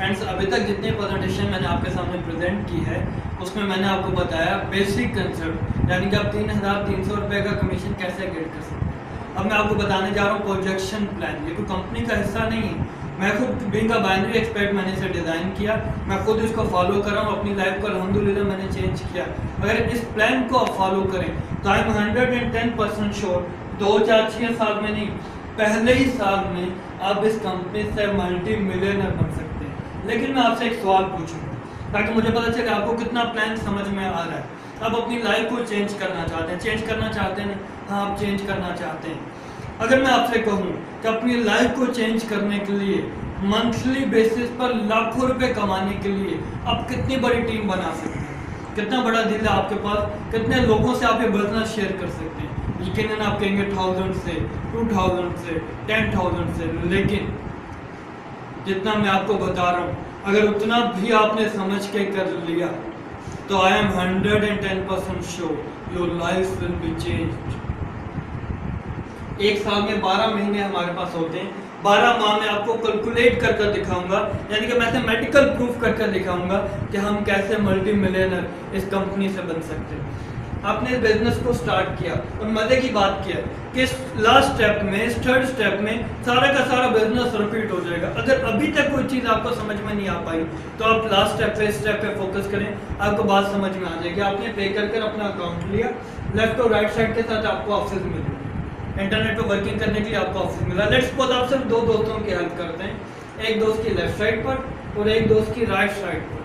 फ्रेंड्स, अभी तक जितनी प्रेजेंटेशन मैंने आपके सामने प्रेजेंट की है उसमें मैंने आपको बताया बेसिक कंसेप्ट, यानी कि आप 3,300 रुपये का कमीशन कैसे गेट कर सकते हैं। अब मैं आपको बताने जा रहा हूँ प्रोजेक्शन प्लान। ये कोई कंपनी का हिस्सा नहीं है, मैं खुद बीइंग अ बाइनरी एक्सपर्ट मैंने इसे डिज़ाइन किया, मैं खुद इसको फॉलो कर रहा हूँ, अपनी लाइफ को अल्हम्दुलिल्लाह मैंने चेंज किया। अगर इस प्लान को आप फॉलो करें तो आई एम 110% श्योर 2-4-6 साल में नहीं, पहले ही साल में आप इस कंपनी से मल्टी मिलियनर बन सकते हैं। लेकिन मैं आपसे एक सवाल पूछूंगा ताकि मुझे पता चले आपको कितना प्लान समझ में आ रहा है। आप अपनी लाइफ को चेंज करना चाहते हैं, चेंज करना चाहते हैं, हाँ आप चेंज करना चाहते हैं। अगर मैं आपसे कहूँ कि अपनी लाइफ को चेंज करने के लिए मंथली बेसिस पर लाखों रुपए कमाने के लिए आप कितनी बड़ी टीम बना सकते हैं, कितना बड़ा दिल है आपके पास, कितने लोगों से आप ये बिजनेस शेयर कर सकते हैं। यकीनन आप कहेंगे 1000 से 2000 से 10,000 से, लेकिन जितना मैं आपको बता रहा हूँ अगर उतना भी आपने समझ के कर लिया तो I am 110% sure your life will be changed. एक साल में 12 महीने हमारे पास होते हैं, 12 माह में आपको कैलकुलेट कर कर दिखाऊंगा, यानी कि मैथमेटिकल प्रूफ कर कर दिखाऊंगा कि हम कैसे मल्टी मिलियनर इस कंपनी से बन सकते हैं। आपने इस बिजनेस को स्टार्ट किया और मजे की बात किया कि लास्ट स्टेप में, इस थर्ड स्टेप में सारा का सारा बिजनेस रिपीट हो जाएगा। अगर अभी तक कोई चीज़ आपको समझ में नहीं आ पाई तो आप लास्ट स्टेप पे, इस स्टेप पे फोकस करें, आपको बात समझ में आ जाएगी। आपने पे कर कर अपना अकाउंट लिया, लेफ्ट और राइट साइड के साथ आपको ऑफिस मिला, इंटरनेट पर वर्किंग करने के लिए आपको ऑफिस मिला। लेट्स सपोज आप सिर्फ 2 दोस्तों की हेल्प करते हैं, एक दोस्त की लेफ्ट साइड पर और एक दोस्त की राइट साइड पर,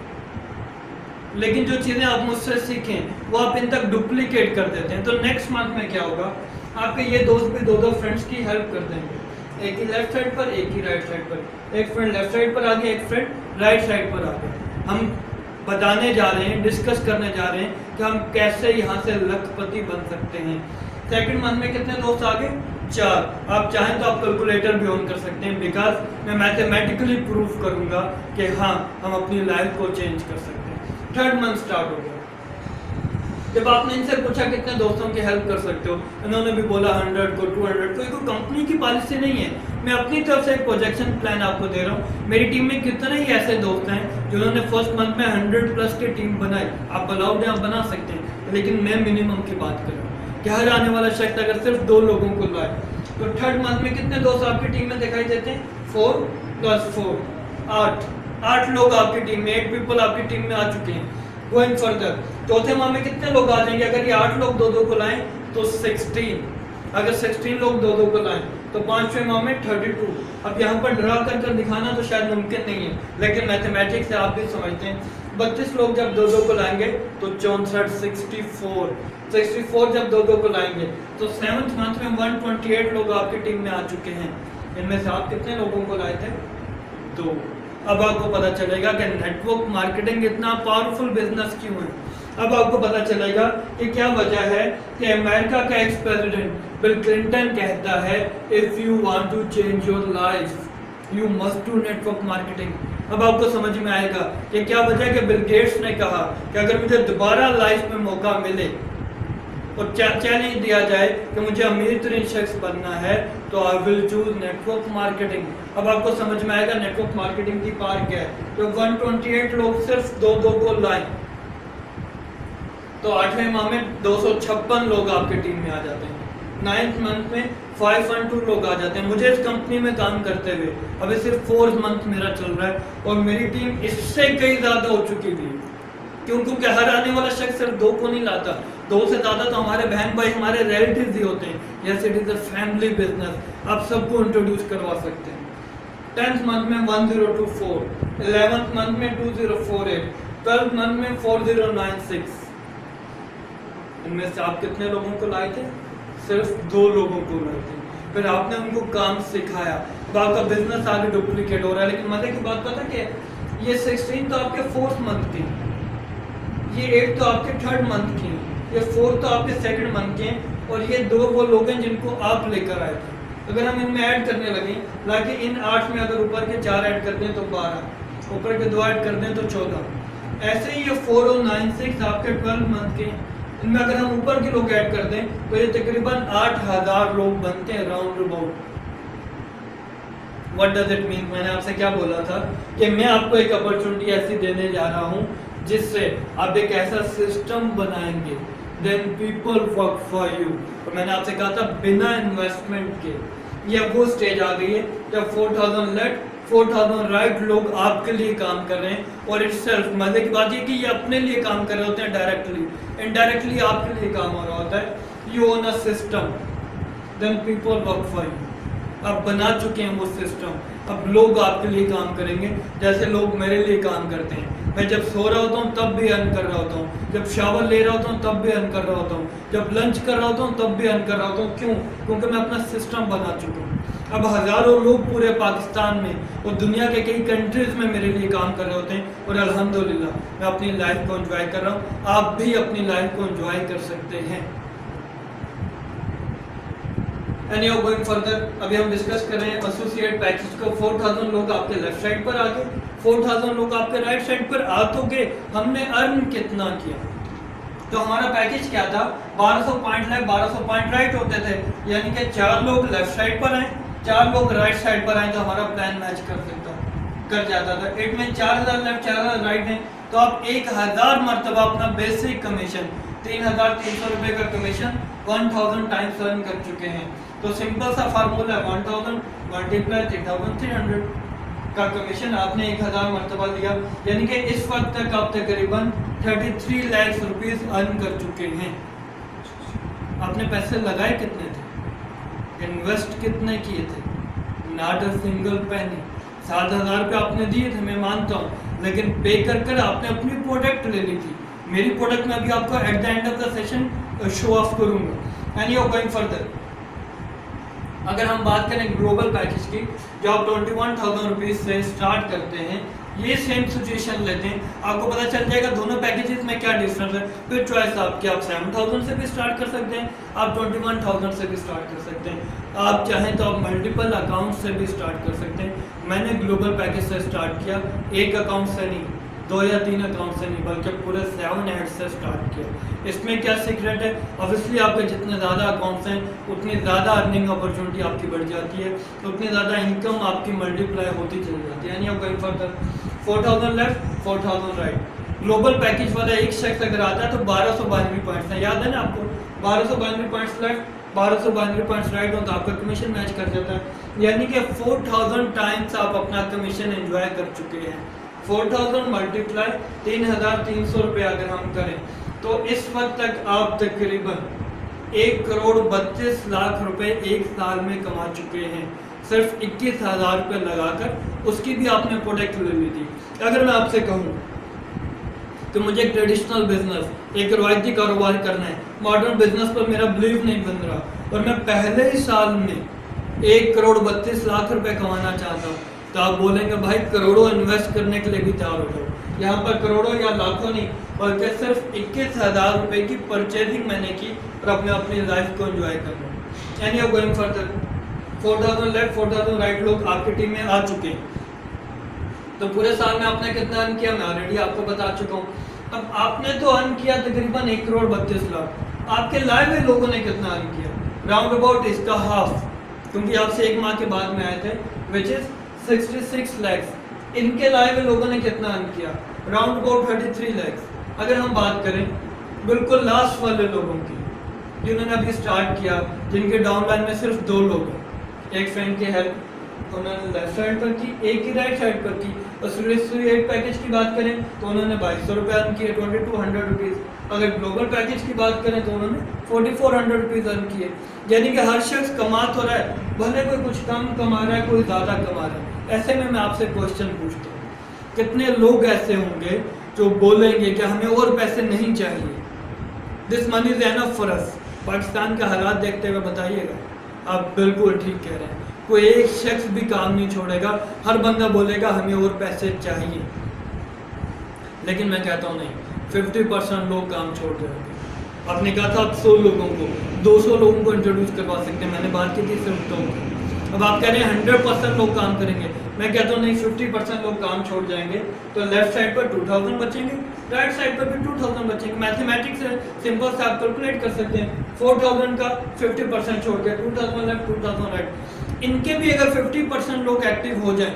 लेकिन जो चीज़ें आप मुझसे सीखें वो आप इन तक डुप्लीकेट कर देते हैं। तो नेक्स्ट मंथ में क्या होगा, आपके ये दोस्त भी 2-2 फ्रेंड्स की हेल्प कर देंगे, एक ही लेफ्ट साइड पर एक ही राइट साइड पर। एक फ्रेंड लेफ्ट साइड पर आ गया, एक फ्रेंड राइट साइड पर आ गया। हम बताने जा रहे हैं, डिस्कस करने जा रहे हैं कि हम कैसे यहाँ से लखपति बन सकते हैं। सेकंड मंथ में कितने दोस्त आ गए? 4। आप चाहें तो आप कैलकुलेटर भी ऑन कर सकते हैं, बिकॉज मैं मैथमेटिकली प्रूफ करूंगा कि हाँ हम अपनी लाइफ को चेंज कर सकते हैं। थर्ड मंथ स्टार्ट हो गया। जब आपने इनसे पूछा कितने दोस्तों की हेल्प कर सकते हो, इन्होंने भी बोला 100 को 200 को। ये कोई कंपनी की पॉलिसी नहीं है, मैं अपनी तरफ से एक प्रोजेक्शन प्लान आपको दे रहा हूँ। मेरी टीम में कितने ही ऐसे दोस्त हैं जिन्होंने फर्स्ट मंथ में 100+ की टीम बनाई। आप अलाउड हैं, आप बना सकते हैं, लेकिन मैं मिनिमम की बात कर रहा हूँ कि हर आने वाला शख्स अगर सिर्फ 2 लोगों को लाए तो थर्ड मंथ में कितने दोस्त आपकी टीम में दिखाई देते हैं? 4 + 4 8 लोग आपकी टीम में, 8 पीपल आपकी टीम में आ चुके हैं। गोइंग फर्दर चौथे माह में कितने लोग आ जाएंगे? अगर ये 8 लोग 2-2 को लाएं तो 16, अगर 16 लोग 2-2 को लाएं तो 5वें माह में 32। अब यहाँ पर ड्रा कर कर दिखाना तो शायद मुमकिन नहीं है, लेकिन मैथमेटिक्स से आप भी समझते हैं। 32 लोग जब 2-2 को लाएंगे तो 64, 64 जब 2-2 को लाएंगे तो 7th मंथ में 128 लोग आपकी टीम में आ चुके हैं। इनमें से आप कितने लोगों को लाए थे? 2। अब आपको पता चलेगा कि नेटवर्क मार्केटिंग इतना पावरफुल बिजनेस क्यों है। अब आपको पता चलेगा कि क्या वजह है कि अमेरिका का एक्स प्रेसिडेंट बिल क्लिंटन कहता है if you want to change your life you must do network marketing. अब आपको समझ में आएगा कि क्या वजह कि बिल गेट्स ने कहा कि अगर मुझे दोबारा लाइफ में मौका मिले और चैलेंज दिया जाए कि मुझे अमीर तरीन शख्स बनना है तो I will choose network marketing. अब आपको समझ में आएगा नेटवर्क मार्केटिंग की पार क्या है। तो 128 लोग सिर्फ 2-2 को लाए तो 8वें माह में 256 लोग आपकी टीम में आ जाते हैं। 9th मंथ में 512 लोग आ जाते हैं। मुझे इस कंपनी में काम करते हुए अभी सिर्फ 4th मंथ मेरा चल रहा है और मेरी टीम इससे कई ज़्यादा हो चुकी थी। क्योंकि हर आने वाला शख्स सिर्फ 2 को नहीं लाता, 2 से ज़्यादा तो हमारे बहन भाई, हमारे रिलेटिव्स ही होते हैं। Yes, it is a family business, आप सबको इंट्रोड्यूस करवा सकते हैं। 10th मंथ में 1024, 11th मंथ में 2048, 12th मंथ में 4096। इनमें से आप कितने लोगों को लाए थे? सिर्फ 2 लोगों को लाए थे। फिर आपने उनको काम सिखाया, अब आपका बिजनेस आगे डुप्लीकेट हो रहा है। लेकिन मजे की बात पता क्या है, ये 16 तो आपके 4th मंथ की, ये 8 तो आपके 3rd मंथ की, ये 4 तो आपके 2nd मंथ के, और ये 2 वो लोग हैं जिनको आप लेकर आए थे। अगर हम इनमें ऐड करने लगे, लाके इन 8 में अगर ऊपर के 4 ऐड कर दें तो 12, ऊपर के 2 ऐड कर दें तो 14। ऐसे ही ये 4 और 9, 6 आपके 12 मंथ के, इनमें अगर हम ऊपर के लोग ऐड कर दें तो ये तकरीबन 8000 लोग बनते हैं round about. What does it mean? मैंने आपसे क्या बोला था कि मैं आपको एक अपॉर्चुनिटी ऐसी देने जा रहा हूँ जिससे आप एक ऐसा सिस्टम बनाएंगे, then people work for you. और मैंने आपसे कहा था बिना इन्वेस्टमेंट के। ये वो स्टेज आ गई है जब 4000 लेफ्ट 4000 राइट लोग आपके लिए काम कर रहे हैं। और इटसेल्फ मजे की बात ये कि ये अपने लिए काम कर रहे होते हैं डायरेक्टली, इनडायरेक्टली आपके लिए काम हो रहा होता है। You own a system, then people work for you. आप बना चुके हैं वो सिस्टम, अब लोग आपके लिए काम करेंगे जैसे लोग मेरे लिए काम करते हैं। मैं जब सो रहा होता हूँ तब भी अर्न कर रहा होता हूँ, जब शावर ले रहा होता हूँ तब भी अर्न कर रहा होता हूँ, जब लंच कर रहा होता हूँ तब भी अर्न कर रहा होता हूँ। क्यों? क्योंकि मैं अपना सिस्टम बना चुका हूँ। अब हज़ारों लोग पूरे पाकिस्तान में और दुनिया के कई कंट्रीज में मेरे लिए काम कर रहे होते हैं और अल्हम्दुलिल्लाह मैं अपनी लाइफ को एंजॉय कर रहा हूँ। आप भी अपनी लाइफ को एंजॉय कर सकते हैं। एनी हाउ गोइंग फर्दर, अभी हम डिस्कस कर रहे हैं एसोसिएट पैकेज को। 4000 लोग आपके लेफ्ट साइड पर आ गए, 4000 लोग आपके राइट साइड पर आ तो गए। हमने अर्न कितना किया? तो हमारा पैकेज क्या था? 1200 पॉइंट लेफ्ट 1200 पॉइंट राइट होते थे, यानी कि 4 लोग लेफ्ट साइड पर आए 4 लोग राइट साइड पर आए तो हमारा प्लान मैच कर जाता था। इट में 4000 लेफ्ट 4000 राइट है तो आप 1000 मरतबा अपना बेसिक कमीशन 3300 रुपए का कमीशन 1000 टाइम्स अर्न कर चुके हैं। तो सिंपल सा फार्मूला है 1000 मल्टीप्लाई 3300 का कमीशन आपने 1000 मरतबा लिया, यानी कि इस वक्त तक आप तकरीबन 33 लाख रुपीस अर्न कर चुके हैं। आपने पैसे लगाए कितने थे? इन्वेस्ट कितने किए थे? Not a single penny. 7000 रुपये आपने दिए थे, मैं मानता हूँ, लेकिन पे कर आपने अपनी प्रोडक्ट ले ली थी। मेरी प्रोडक्ट में अभी आपको eight the end of the session show off करूंगा। एंड यू गोइंग फर्दर, अगर हम बात करें ग्लोबल पैकेज की जो आप 21,000 रुपीज से स्टार्ट करते हैं, ये सेम सिचुएशन लेते हैं, आपको पता चल जाएगा दोनों पैकेजेस में क्या डिफरेंस है। फिर चॉइस आपकी, आप 7,000 से भी स्टार्ट कर सकते हैं, आप 21,000 से भी स्टार्ट कर सकते हैं, आप चाहें तो आप मल्टीपल अकाउंट से भी स्टार्ट कर सकते हैं। मैंने ग्लोबल पैकेज से स्टार्ट किया, एक अकाउंट से नहीं, 2 या 3 अकाउंट से नहीं, बल्कि पूरे 7 एड से स्टार्ट किया। इसमें क्या सीक्रेट है? ऑब्वियसली आपके जितने ज़्यादा अकाउंट्स हैं उतनी ज़्यादा अर्निंग अपॉर्चुनिटी आपकी बढ़ जाती है, उतनी ज़्यादा इनकम आपकी मल्टीप्लाई होती चली जाती है। यानी आप going further 4000 left 4000 right. Global package वाला एक शख्स अगर आता है तो 1292 पॉइंट्स है, याद है ना आपको? 1292 पॉइंट्स लेफ्ट 1292 पॉइंट्स राइट हो तो आपका कमीशन मैच कर जाता है। यानी कि 4000 टाइम्स आप अपना कमीशन एंजॉय कर चुके हैं। 4000 मल्टीप्लाई 3300 रुपये अगर हम करें तो इस वक्त तक आप तकरीबन 1,32,00,000 रुपए एक साल में कमा चुके हैं, सिर्फ 21,000 रुपये लगाकर। उसकी भी आपने प्रोडक्ट ले ली थी। अगर मैं आपसे कहूँ कि मुझे एक ट्रेडिशनल बिजनेस, एक रवायती कारोबार करना है, मॉडर्न बिजनेस पर मेरा बिलीव नहीं बन रहा और मैं पहले ही साल में 1,32,00,000 रुपये कमाना चाहता हूँ, तो आप बोलेंगे भाई करोड़ों इन्वेस्ट करने के लिए भी तैयार हो जाओ। यहाँ पर करोड़ों या लाखों नहीं, बल्कि सिर्फ 21,000 रुपये की परचेजिंग मैंने की और अपनी लाइफ को एंजॉय कर रहा हूँ। यानी आप गोइंग फर्दर 4000 लेफ्ट 4000 राइट लोग आपकी टीम में आ चुके हैं। तो पूरे साल में आपने कितना अर्न किया मैं ऑलरेडी आपको बता चुका हूँ। अब आपने तो अर्न किया तकरीबन 1,32,00,000, आपके लाइव में लोगों ने कितना अर्न किया? राउंड अबाउट इसका हाफ, क्योंकि आपसे 1 माह के बाद में आए थे, विच इज 66 लाख। इनके लाइव लोगों ने कितना अर्न किया? Round about 33 lakh. अगर हम बात करें बिल्कुल लास्ट वाले लोगों की जिन्होंने अभी स्टार्ट किया, जिनके डाउनलाइन में सिर्फ 2 लोग हैं, एक फ्रेंड की हेल्प उन्होंने लेफ्ट साइड पर की, एक ही राइट साइड पर की। एसोसिएट पैकेज की बात करें तो उन्होंने 2200 रुपये अर्न किए, 2200 रुपीज़। अगर ग्लोबल पैकेज की बात करें तो उन्होंने 4400 रुपीज़ अर्न किए। यानी कि हर शख्स कमा तो रहा है, भले कोई कुछ कम कमा रहा है, कोई ज़्यादा कमा रहा है। ऐसे में मैं आपसे क्वेश्चन पूछता हूँ, कितने लोग ऐसे होंगे जो बोलेंगे कि हमें और पैसे नहीं चाहिए, this money is enough for us? Pakistan के हालात देखते हुए बताइएगा। आप बिल्कुल ठीक कह रहे हैं, कोई एक शख्स भी काम नहीं छोड़ेगा, हर बंदा बोलेगा हमें और पैसे चाहिए। लेकिन मैं कहता हूँ नहीं, 50% लोग काम छोड़ जाएंगे। आपने कहा था आप 100 लोगों को 200 लोगों को इंट्रोड्यूस करवा सकते हैं, मैंने बात की थी सिर्फ 2 की। अब आप कह रहे हैं 100% लोग काम करेंगे, मैं कहता हूँ नहीं, 50% लोग काम छोड़ जाएंगे। तो लेफ्ट साइड पर 2000 बचेंगे, राइट साइड पर भी 2000 बचेंगे। मैथमेटिक्स है, सिंपल से आप कैलकुलेट कर सकते हैं। 4000 का 50% छोड़ के 2000 लेफ्ट 2000 राइट। इनके भी अगर 50% लोग एक्टिव हो जाएं,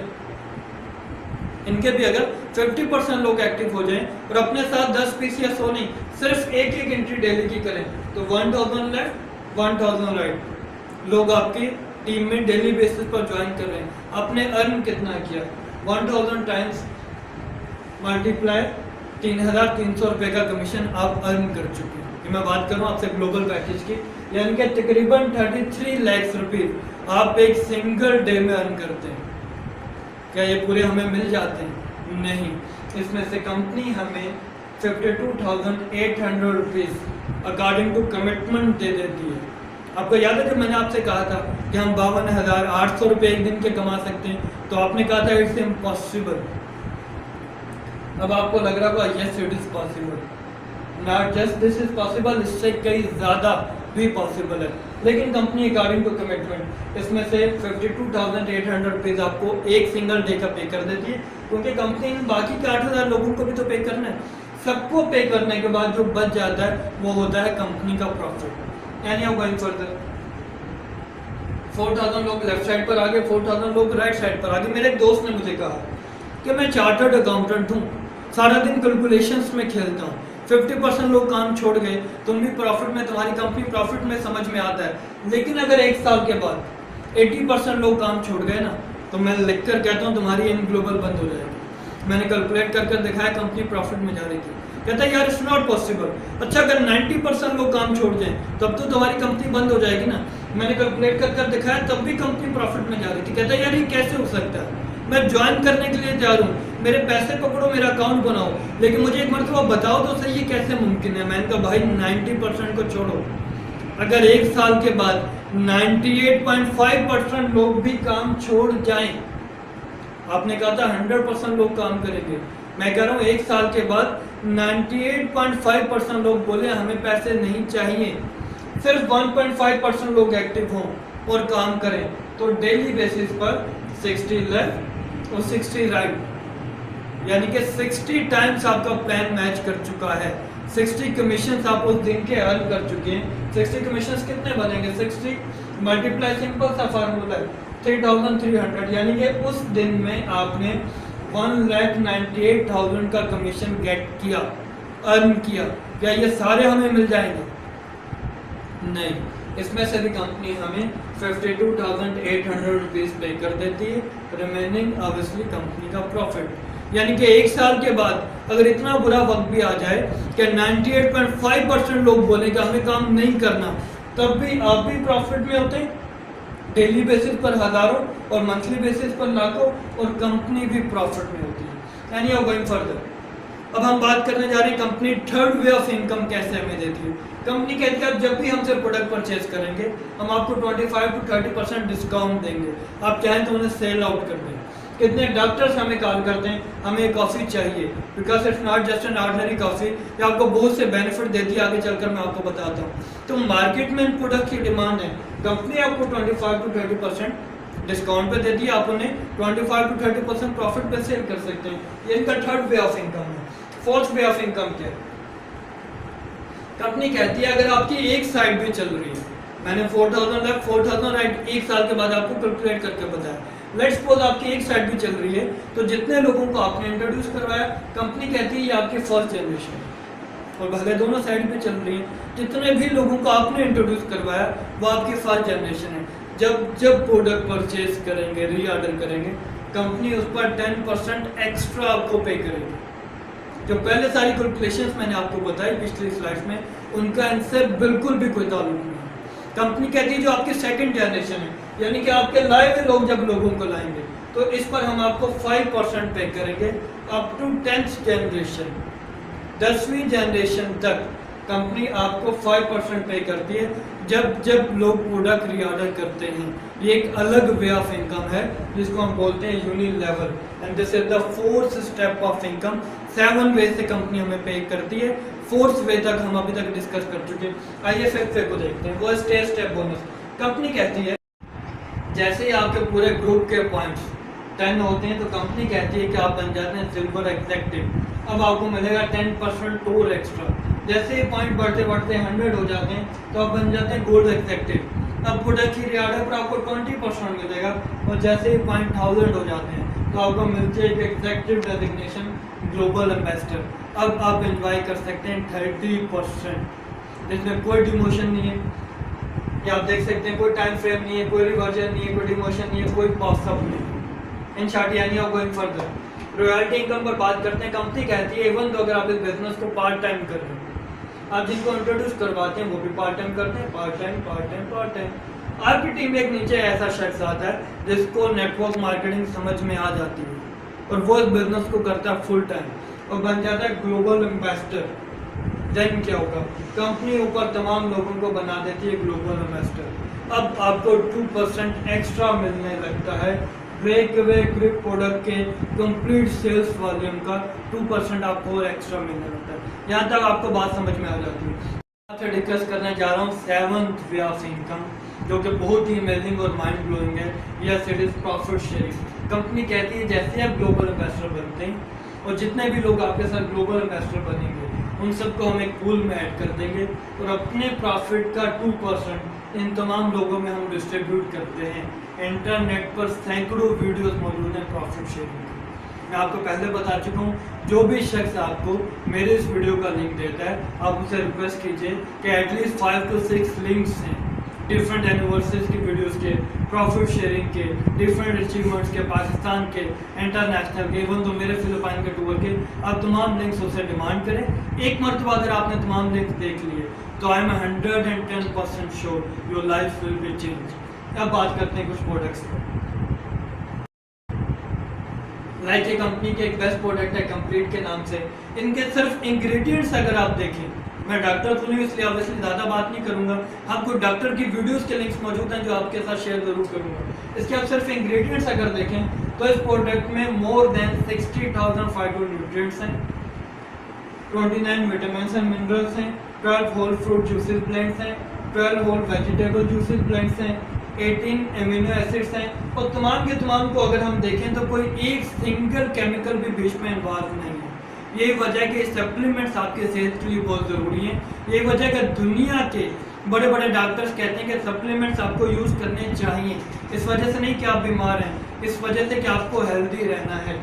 इनके भी अगर 50% लोग एक्टिव हो जाएं और अपने साथ 10 पीस या 100 नहीं, सिर्फ एक एक एंट्री डेली की करें तो 1000 लेफ्ट 1000 राइट लोग आपकी टीम में डेली बेसिस पर ज्वाइन कर रहे हैं। आपने अर्न कितना किया? 1000 टाइम्स मल्टीप्लाई 3300 रुपये का कमीशन आप अर्न कर चुके हैं। मैं बात करूं आपसे ग्लोबल पैकेज की, यानी कि तकरीबन 33 लाख रुपीज आप एक सिंगल डे में अर्न करते हैं। क्या ये पूरे हमें मिल जाते हैं? नहीं, इसमें से कंपनी हमें 52,800 रुपीज अकॉर्डिंग टू कमिटमेंट दे देती है। आपको याद है जब मैंने आपसे कहा था कि हम 52,800 रुपये एक दिन के कमा सकते हैं, तो आपने कहा था इट्स इम्पॉसिबल। अब आपको लग रहा होगा yes it is possible, not just this is possible, इससे कई ज़्यादा भी पॉसिबल है। लेकिन कंपनी अकॉर्डिंग टू कमिटमेंट इसमें से 52,800 रुपीज़ आपको एक सिंगल डे का पे कर देती है, क्योंकि कंपनी ने बाकी के 8,000 लोगों को भी तो पे करना है। सबको पे करने के बाद जो बच जाता है वो होता है कंपनी का प्रॉफिट। यानी आप गोइंग फर्दर 4,000 लोग लेफ्ट साइड पर आ गए, 4,000 लोग राइट साइड पर आ गए। मेरे एक दोस्त ने मुझे कहा कि मैं चार्टर्ड अकाउंटेंट हूँ, सारा दिन कैलकुलेशंस में खेलता हूँ, 50% लोग काम छोड़ गए, तुम भी प्रॉफिट में, तुम्हारी कंपनी प्रॉफिट में, समझ में आता है। लेकिन अगर एक साल के बाद 80% लोग काम छोड़ गए ना, तो मैं लिख कर कहता हूँ तुम्हारी इन ग्लोबल बंद हो जाएगी। मैंने कैलकुलेट कर कर दिखाया, कंपनी प्रॉफिट में जा रही थी। कहता है यार इट्स नॉट पॉसिबल। अच्छा अगर 90% लोग काम छोड़ जाएं तब तो तुम्हारी कंपनी बंद हो जाएगी ना। मैंने कैलकुलेट कर कर दिखाया, तब भी कंपनी प्रॉफिट में जा रही थी। कहता है यार ये कैसे हो सकता है? मैं ज्वाइन करने के लिए तैयार हूँ, मेरे पैसे पकड़ो, मेरा अकाउंट बनाओ, लेकिन मुझे एक मरतबा बताओ तो सही ये कैसे मुमकिन है। मैंने कहा भाई 90% को छोड़ो, अगर एक साल के बाद 98.5% लोग भी काम छोड़ जाएं, आपने कहा था 100% लोग काम करेंगे, मैं कह रहा हूँ एक साल के बाद 98.5% लोग बोले हमें पैसे नहीं चाहिए, सिर्फ 1.5% लोग एक्टिव हों और काम करें, तो डेली बेसिस पर 60 लेफ्ट और 60 राइट, यानी कि 60 टाइम्स आपका प्लान मैच कर चुका है। 60 कमीशन आप उस दिन के अर्न कर चुके हैं। 60 कमीशन कितने बनेंगे? 60 मल्टीप्लाई, सिंपल सा फार्मूला है 3,300, यानी कि उस दिन में आपने 1,98,000 का कमीशन गेट किया, अर्न किया। क्या ये सारे हमें मिल जाएंगे? नहीं, इसमें से भी कंपनी हमें 52,800 रुपीज़ पे कर देती है, रिमेनिंग ऑब्वियसली कंपनी का प्रॉफिट। यानी कि एक साल के बाद अगर इतना बुरा वक्त भी आ जाए कि 98.5% लोग बोले कि हमें काम नहीं करना, तब भी आप भी प्रॉफिट में होते हैं, डेली बेसिस पर हज़ारों और मंथली बेसिस पर लाखों, और कंपनी भी प्रॉफिट में होती है। यानी आप गोइंग फर्दर, अब हम बात करने जा रहे हैं company third way of income कैसे हमें देती है। कंपनी कहती है आप जब भी हमसे प्रोडक्ट परचेज करेंगे हम आपको 25 to 30% डिस्काउंट देंगे, आप चाहें तो उन्हें सेल आउट कर दें। कितने डॉक्टर्स हमें कॉल करते हैं हमें कॉफ़ी चाहिए, because it's not just an ordinary coffee, ये आपको बहुत से बेनिफिट देती है, आगे चलकर मैं आपको बताता हूँ। तो मार्केट में इन प्रोडक्ट की डिमांड है, कंपनी आपको 25 to 30% डिस्काउंट पे देती है, आप उन्हें 25 to 30% प्रॉफिट पे सेल कर सकते हैं। ये इनका थर्ड वे ऑफ इनकम है। फोर्थ वे ऑफ इनकम क्या है? कंपनी कहती है अगर आपकी एक साइड भी चल रही है, मैंने 4,000 लेफ्ट 4,000 राइट एक साल के बाद आपको कैलकुलेट करके बताया, लेट्स सपोज आपकी एक साइड भी चल रही है, तो जितने लोगों को आपने इंट्रोड्यूस करवाया, कंपनी कहती है ये आपकी फर्स्ट जनरेशन है, और भले दोनों साइड पे चल रही है, जितने भी लोगों को आपने इंट्रोड्यूस करवाया वो आपकी फर्स्ट जनरेशन है। जब प्रोडक्ट परचेज करेंगे, रीऑर्डर करेंगे, कंपनी उस पर 10% एक्स्ट्रा आपको पे करेगी। जो पहले सारी कैलकुलेशंस मैंने आपको बताई पिछली स्लाइड में, उनका इनसे बिल्कुल भी कोई ताल्लुक नहीं है। कंपनी कहती है जो आपकी सेकंड जनरेशन है, यानी कि आपके लाए हुए लोग जब लोगों को लाएंगे, तो इस पर हम आपको 5% पे करेंगे अप टू 10th जनरेशन, 10वीं जनरेशन तक कंपनी आपको 5% पे करती है जब लोग प्रोडक्ट रीऑर्डर करते हैं। ये एक अलग वे ऑफ इनकम है जिसको हम बोलते हैं unilevel, and this is the fourth step of income. 7 way से कंपनी हमें पे करती है, 4th वे तक हम अभी तक डिस्कस कर चुके हैं। आइए 5th वे को देखते हैं, वो स्टेप बोनस। कंपनी कहती है जैसे ही आपके पूरे ग्रुप के पॉइंट्स 10 होते हैं, तो कंपनी कहती है कि आप बन जाते हैं सिल्वर एग्जेक्टिव, अब आपको मिलेगा 10% और एक्स्ट्रा। जैसे ही पॉइंट बढ़ते बढ़ते 100 हो जाते हैं, तो आप बन जाते हैं गोल्ड एग्जेक्टिव, अब प्रोडक्ट की रिऑर्डर पर आपको 20% मिलेगा और जैसे ही 1000 हो जाते हैं तो आपको मिलती है एक एग्जेक्टिव डेजिग्नेशन ग्लोबल एम्बेसडर। अब आप एंजॉय कर सकते हैं 30%, जिसमें कोई डिमोशन नहीं है, कि आप देख सकते हैं कोई टाइम फ्रेम नहीं है, कोई रिवर्जन नहीं है, कोई डिमोशन नहीं है, कोई पॉपअप नहीं है। इन शॉर्ट यानी आप गोइंग फर्दर रॉयल्टी इनकम पर बात करते हैं। कंपनी कहती है इवन तो अगर आप इस बिजनेस को पार्ट टाइम कर रहे हैं, आप जिनको इंट्रोड्यूस करवाते हैं वो भी पार्ट टाइम करते हैं, पार्ट टाइम। आपकी टीम में एक नीचे ऐसा शख्स आता है जिसको नेटवर्क मार्केटिंग समझ में आ जाती है और वो इस बिजनेस को करता है फुल टाइम और बन जाता है ग्लोबल एम्बेसडर। देन क्या होगा, कंपनी ऊपर तमाम लोगों को बना देती है ग्लोबल एम्बेसडर। अब आपको 2% एक्स्ट्रा मिलने लगता है ब्रेक अवे ग्रिप प्रोडक्ट के कंप्लीट सेल्स वॉल्यूम का 2% आपको और एक्स्ट्रा मिलने लगता है। यहाँ तक आपको बात समझ में आ जाती है। आपसे डिस्कस करने जा रहा हूँ 7th वे ऑफ इनकम, जो कि बहुत ही अमेजिंग और माइंड ब्लोइंग है। Yes, it is profit sharing. Company कहती है जैसे आप ग्लोबल एम्बेसडर बनते हैं और जितने भी लोग आपके साथ ग्लोबल एम्बेसडर बनेंगे उन सबको हम एक पूल में ऐड कर देंगे और अपने प्रॉफिट का 2% इन तमाम लोगों में हम डिस्ट्रीब्यूट करते हैं। इंटरनेट पर सैकड़ों वीडियोस मौजूद हैं प्रॉफिट शेयरिंग की। मैं आपको पहले बता चुका हूँ, जो भी शख्स आपको मेरे इस वीडियो का लिंक देता है आप उसे रिक्वेस्ट कीजिए कि एटलीस्ट 5 to 6 लिंक्स हैं डिफरेंट एनिवर्सरीज की वीडियोस के, प्रॉफिट शेयरिंग के, डिफरेंट अचीवमेंट्स के, पाकिस्तान के, इंटरनेशनल के, इवन तो मेरे फिलिपाइन के टूर के, आप तमाम लिंक्स उससे डिमांड करें। एक मरतबा अगर आपने तमाम लिंक्स देख लिए तो I am 110% sure your life will be change. अब बात करते हैं कुछ प्रोडक्ट्स पर। लाइक ये कंपनी के एक बेस्ट प्रोडक्ट है कंप्लीट के नाम से। इनके सिर्फ इंग्रेडिएंट्स अगर आप देखें, मैं डॉक्टर तो नहीं इसलिए ऑब्वियसली ज़्यादा बात नहीं करूंगा, आपको डॉक्टर की वीडियोस के लिंक्स मौजूद हैं जो आपके साथ शेयर जरूर करूंगा। इसके आप सिर्फ इंग्रेडिएंट्स अगर देखें तो इस प्रोडक्ट में मोर देन 60,000 फाइटोन्यूट्रिएंट्स हैं, 29 विटामिन्स एंड मिनरल्स हैं, 12 होल फ्रूट जूसेस ब्लेंड्स हैं, 12 होल वेजिटेबल जूसेस ब्लेंड्स हैं, 18 एमिनो एसिड्स हैं और तमाम के तमाम को अगर हम देखें तो कोई एक सिंगल केमिकल भी बीच में इन्वॉल्व नहीं है। यही वजह है कि सप्लीमेंट्स आपके सेहत के लिए बहुत ज़रूरी हैं। यही वजह है कि दुनिया के बड़े बड़े डॉक्टर्स कहते हैं कि सप्लीमेंट्स आपको यूज़ करने चाहिए। इस वजह से नहीं कि आप बीमार हैं, इस वजह से कि आपको हेल्दी रहना है।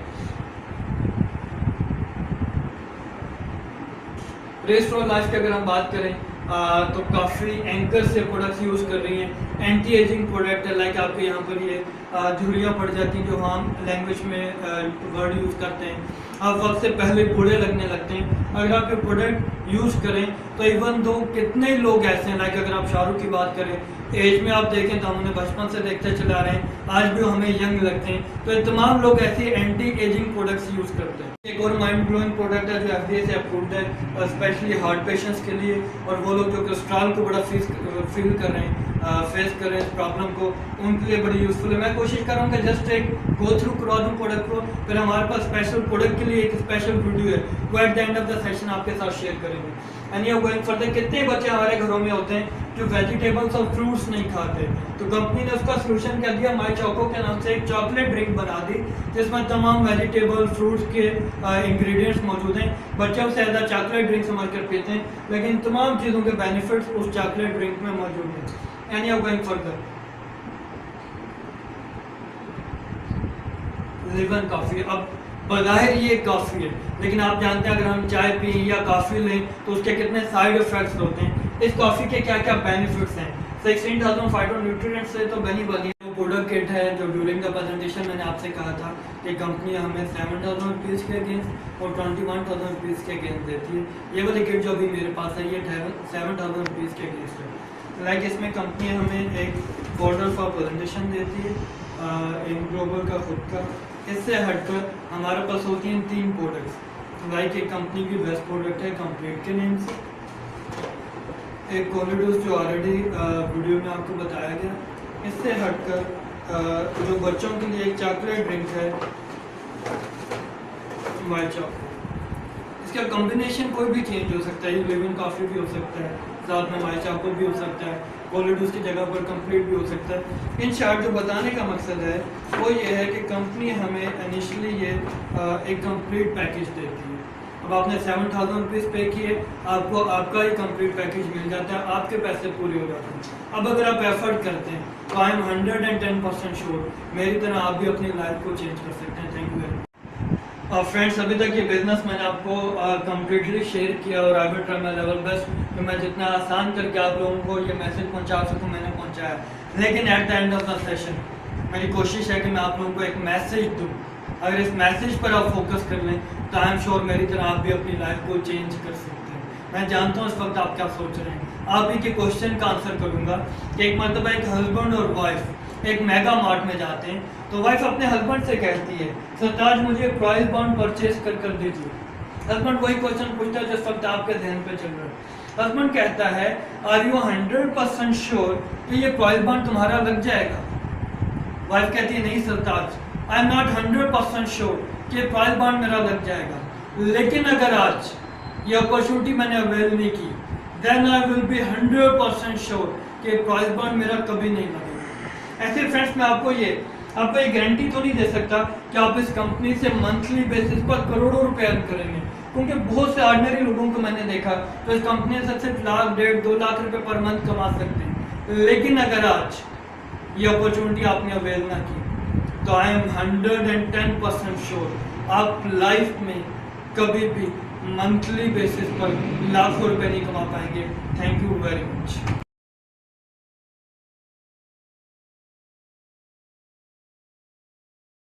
रेस्ट ऑफ लाइफ की अगर हम बात करें तो काफ़ी एंकर से प्रोडक्ट्स यूज़ कर रही हैं। एंटी एजिंग प्रोडक्ट है, लाइक आपके यहाँ पर ये झुर्रियाँ पड़ जाती हैं जो हम लैंग्वेज में वर्ड यूज़ करते हैं, आप वक्त से पहले बूढ़े लगने लगते हैं। अगर आप ये प्रोडक्ट यूज़ करें तो इवन दो कितने लोग ऐसे हैं, लाइक अगर आप शाहरुख की बात करें, एज में आप देखें तो हम उन्हें बचपन से देखते चला रहे हैं, आज भी हमें यंग लगते हैं। तो ये तमाम लोग ऐसे एंटी एजिंग प्रोडक्ट्स यूज़ करते हैं। एक और माइंड ब्लोइंग प्रोडक्ट है जो FDA से अप्रूव्ड है स्पेशली हार्ट पेशेंट्स के लिए, और वो लोग जो कोलेस्ट्रॉल को बड़ा फील कर रहे हैं, फेस कर रहे हैं इस प्रॉब्लम को, उनके लिए बड़ी यूज़फुल है। मैं कोशिश कर रहा हूँ कि जस्ट एक गो थ्रू करवा दूँ प्रोडक्ट को, फिर हमारे पास स्पेशल प्रोडक्ट के लिए एक स्पेशल वीडियो है वो eight the end of the session आपके साथ शेयर करेंगे। एंड यू गोइंग फर्दर, कितने बच्चे हमारे घरों में होते हैं जो वेजिटेबल्स और फ्रूट्स नहीं खाते, तो कंपनी ने उसका सोल्यूशन क्या दिया, माई चोको के नाम से एक चॉकलेट ड्रिंक बना दी जिसमें तमाम वेजिटेबल फ्रूट्स के इंग्रेडिएंट्स मौजूद हैं। बच्चे उससे ज़्यादा चॉकलेट ड्रिंक समझ कर पीते हैं, लेकिन तमाम चीज़ों के बेनिफिट्स उस चॉकलेट ड्रिंक में मौजूद हैं। And you going further, Liven coffee, अब बज़ाहिर ये कॉफ़ी है, लेकिन आप जानते हैं अगर हम चाय पिए या कॉफ़ी लें तो उसके कितने साइड इफ़ेक्ट्स होते हैं। इस कॉफ़ी के क्या क्या बेनिफिट्स हैं। 16,000 फाइटोन्यूट्रिएंट्स से तो बनी बनी प्रोडक्ट किट है जो ड्यूरिंग द प्रेजेंटेशन मैंने आपसे कहा था कि कंपनी हमें 7,000 रुपीज़ के अगेंस्ट और 21,000 रुपीज़ के अगेंस्ट देती है। ये वाली किट जो अभी मेरे पास है ये 7,000 रुपीज़ के अगेंस्ट है। लाइक इसमें कंपनी हमें एक फोल्डर फॉर प्रेजेंटेशन देती है, इन ग्लोबल का खुद का। इससे हटकर हमारे पास होती हैं 3 प्रोडक्ट्स। लाइक एक कंपनी की बेस्ट प्रोडक्ट है कंप्लीट के नेम से, एक कोलिडोस जो ऑलरेडी वीडियो में आपको बताया गया। इससे हटकर जो बच्चों के लिए एक चॉकलेट ड्रिंक है वाइट चॉको, इसका कॉम्बिनेशन कोई भी चेंज हो सकता है, ये लिविंग कॉफ़ी भी हो सकता है, साथ में वाइट चॉको भी हो सकता है, कोलिडोस की जगह पर कंप्लीट भी हो सकता है। इन शॉर्ट जो बताने का मकसद है वो ये है कि कंपनी हमें इनिशियली ये एक कंप्लीट पैकेज देती है अब आपने 7,000 रुपीज़ पे किए, आपको आपका ही कंप्लीट पैकेज मिल जाता है, आपके पैसे पूरे हो जाते हैं। अब अगर आप एफर्ट करते हैं तो आई एम 110% श्योर मेरी तरह आप भी अपनी लाइफ को चेंज कर सकते हैं। Thank you very much. Friends, अभी तक ये बिज़नेस मैंने आपको कम्प्लीटली शेयर किया और I will try my level best कि मैं जितना आसान करके आप लोगों को ये मैसेज पहुंचा सकूं मैंने पहुंचाया। लेकिन eight the end of the session मेरी कोशिश है कि मैं आप लोगों को एक मैसेज दूं। अगर इस मैसेज पर आप फोकस कर लें तो आई एम श्योर मेरी तरह आप भी अपनी लाइफ को चेंज कर सकते हैं। मैं जानता हूँ इस वक्त आप क्या सोच रहे हैं। आप ही के क्वेश्चन का आंसर करूँगा कि एक मतलब एक हस्बैंड और वाइफ एक मेगा मार्ट में जाते हैं तो वाइफ अपने हस्बैंड से कहती है सरताज मुझे प्राइस बॉन्ड परचेज कर दीजिए। हस्बैंड वही क्वेश्चन पूछता है जिस वक्त आपके ध्यान पे चल रहा है। हस्बैंड कहता है आर यू 100% श्योर कि ये प्राइस बॉन्ड तुम्हारा लग जाएगा? वाइफ कहती है नहीं सरताज, आई एम नॉट 100% श्योर कि प्राइस बॉन्ड मेरा लग जाएगा, लेकिन अगर आज ये अपॉर्चुनिटी मैंने अवेल नहीं की then I will be 100% sure कि प्राइस बॉन्ड मेरा कभी नहीं लगेगा। ऐसे फ्रेंड्स मैं आपको ये गारंटी तो नहीं दे सकता कि आप इस कंपनी से मंथली बेसिस पर करोड़ों रुपए अर्न करेंगे, क्योंकि बहुत से ऑर्डिनरी लोगों को मैंने देखा तो इस कंपनी से सिर्फ 1,00,000, 1.5, 2 लाख रुपए पर मंथ कमा सकते हैं। लेकिन अगर आज ये अपॉर्चुनिटी आपने अवेल ना की तो आई एम 110% श्योर आप लाइफ में कभी भी मंथली बेसिस पर लाखों रुपए नहीं कमा पाएंगे। Thank you very much.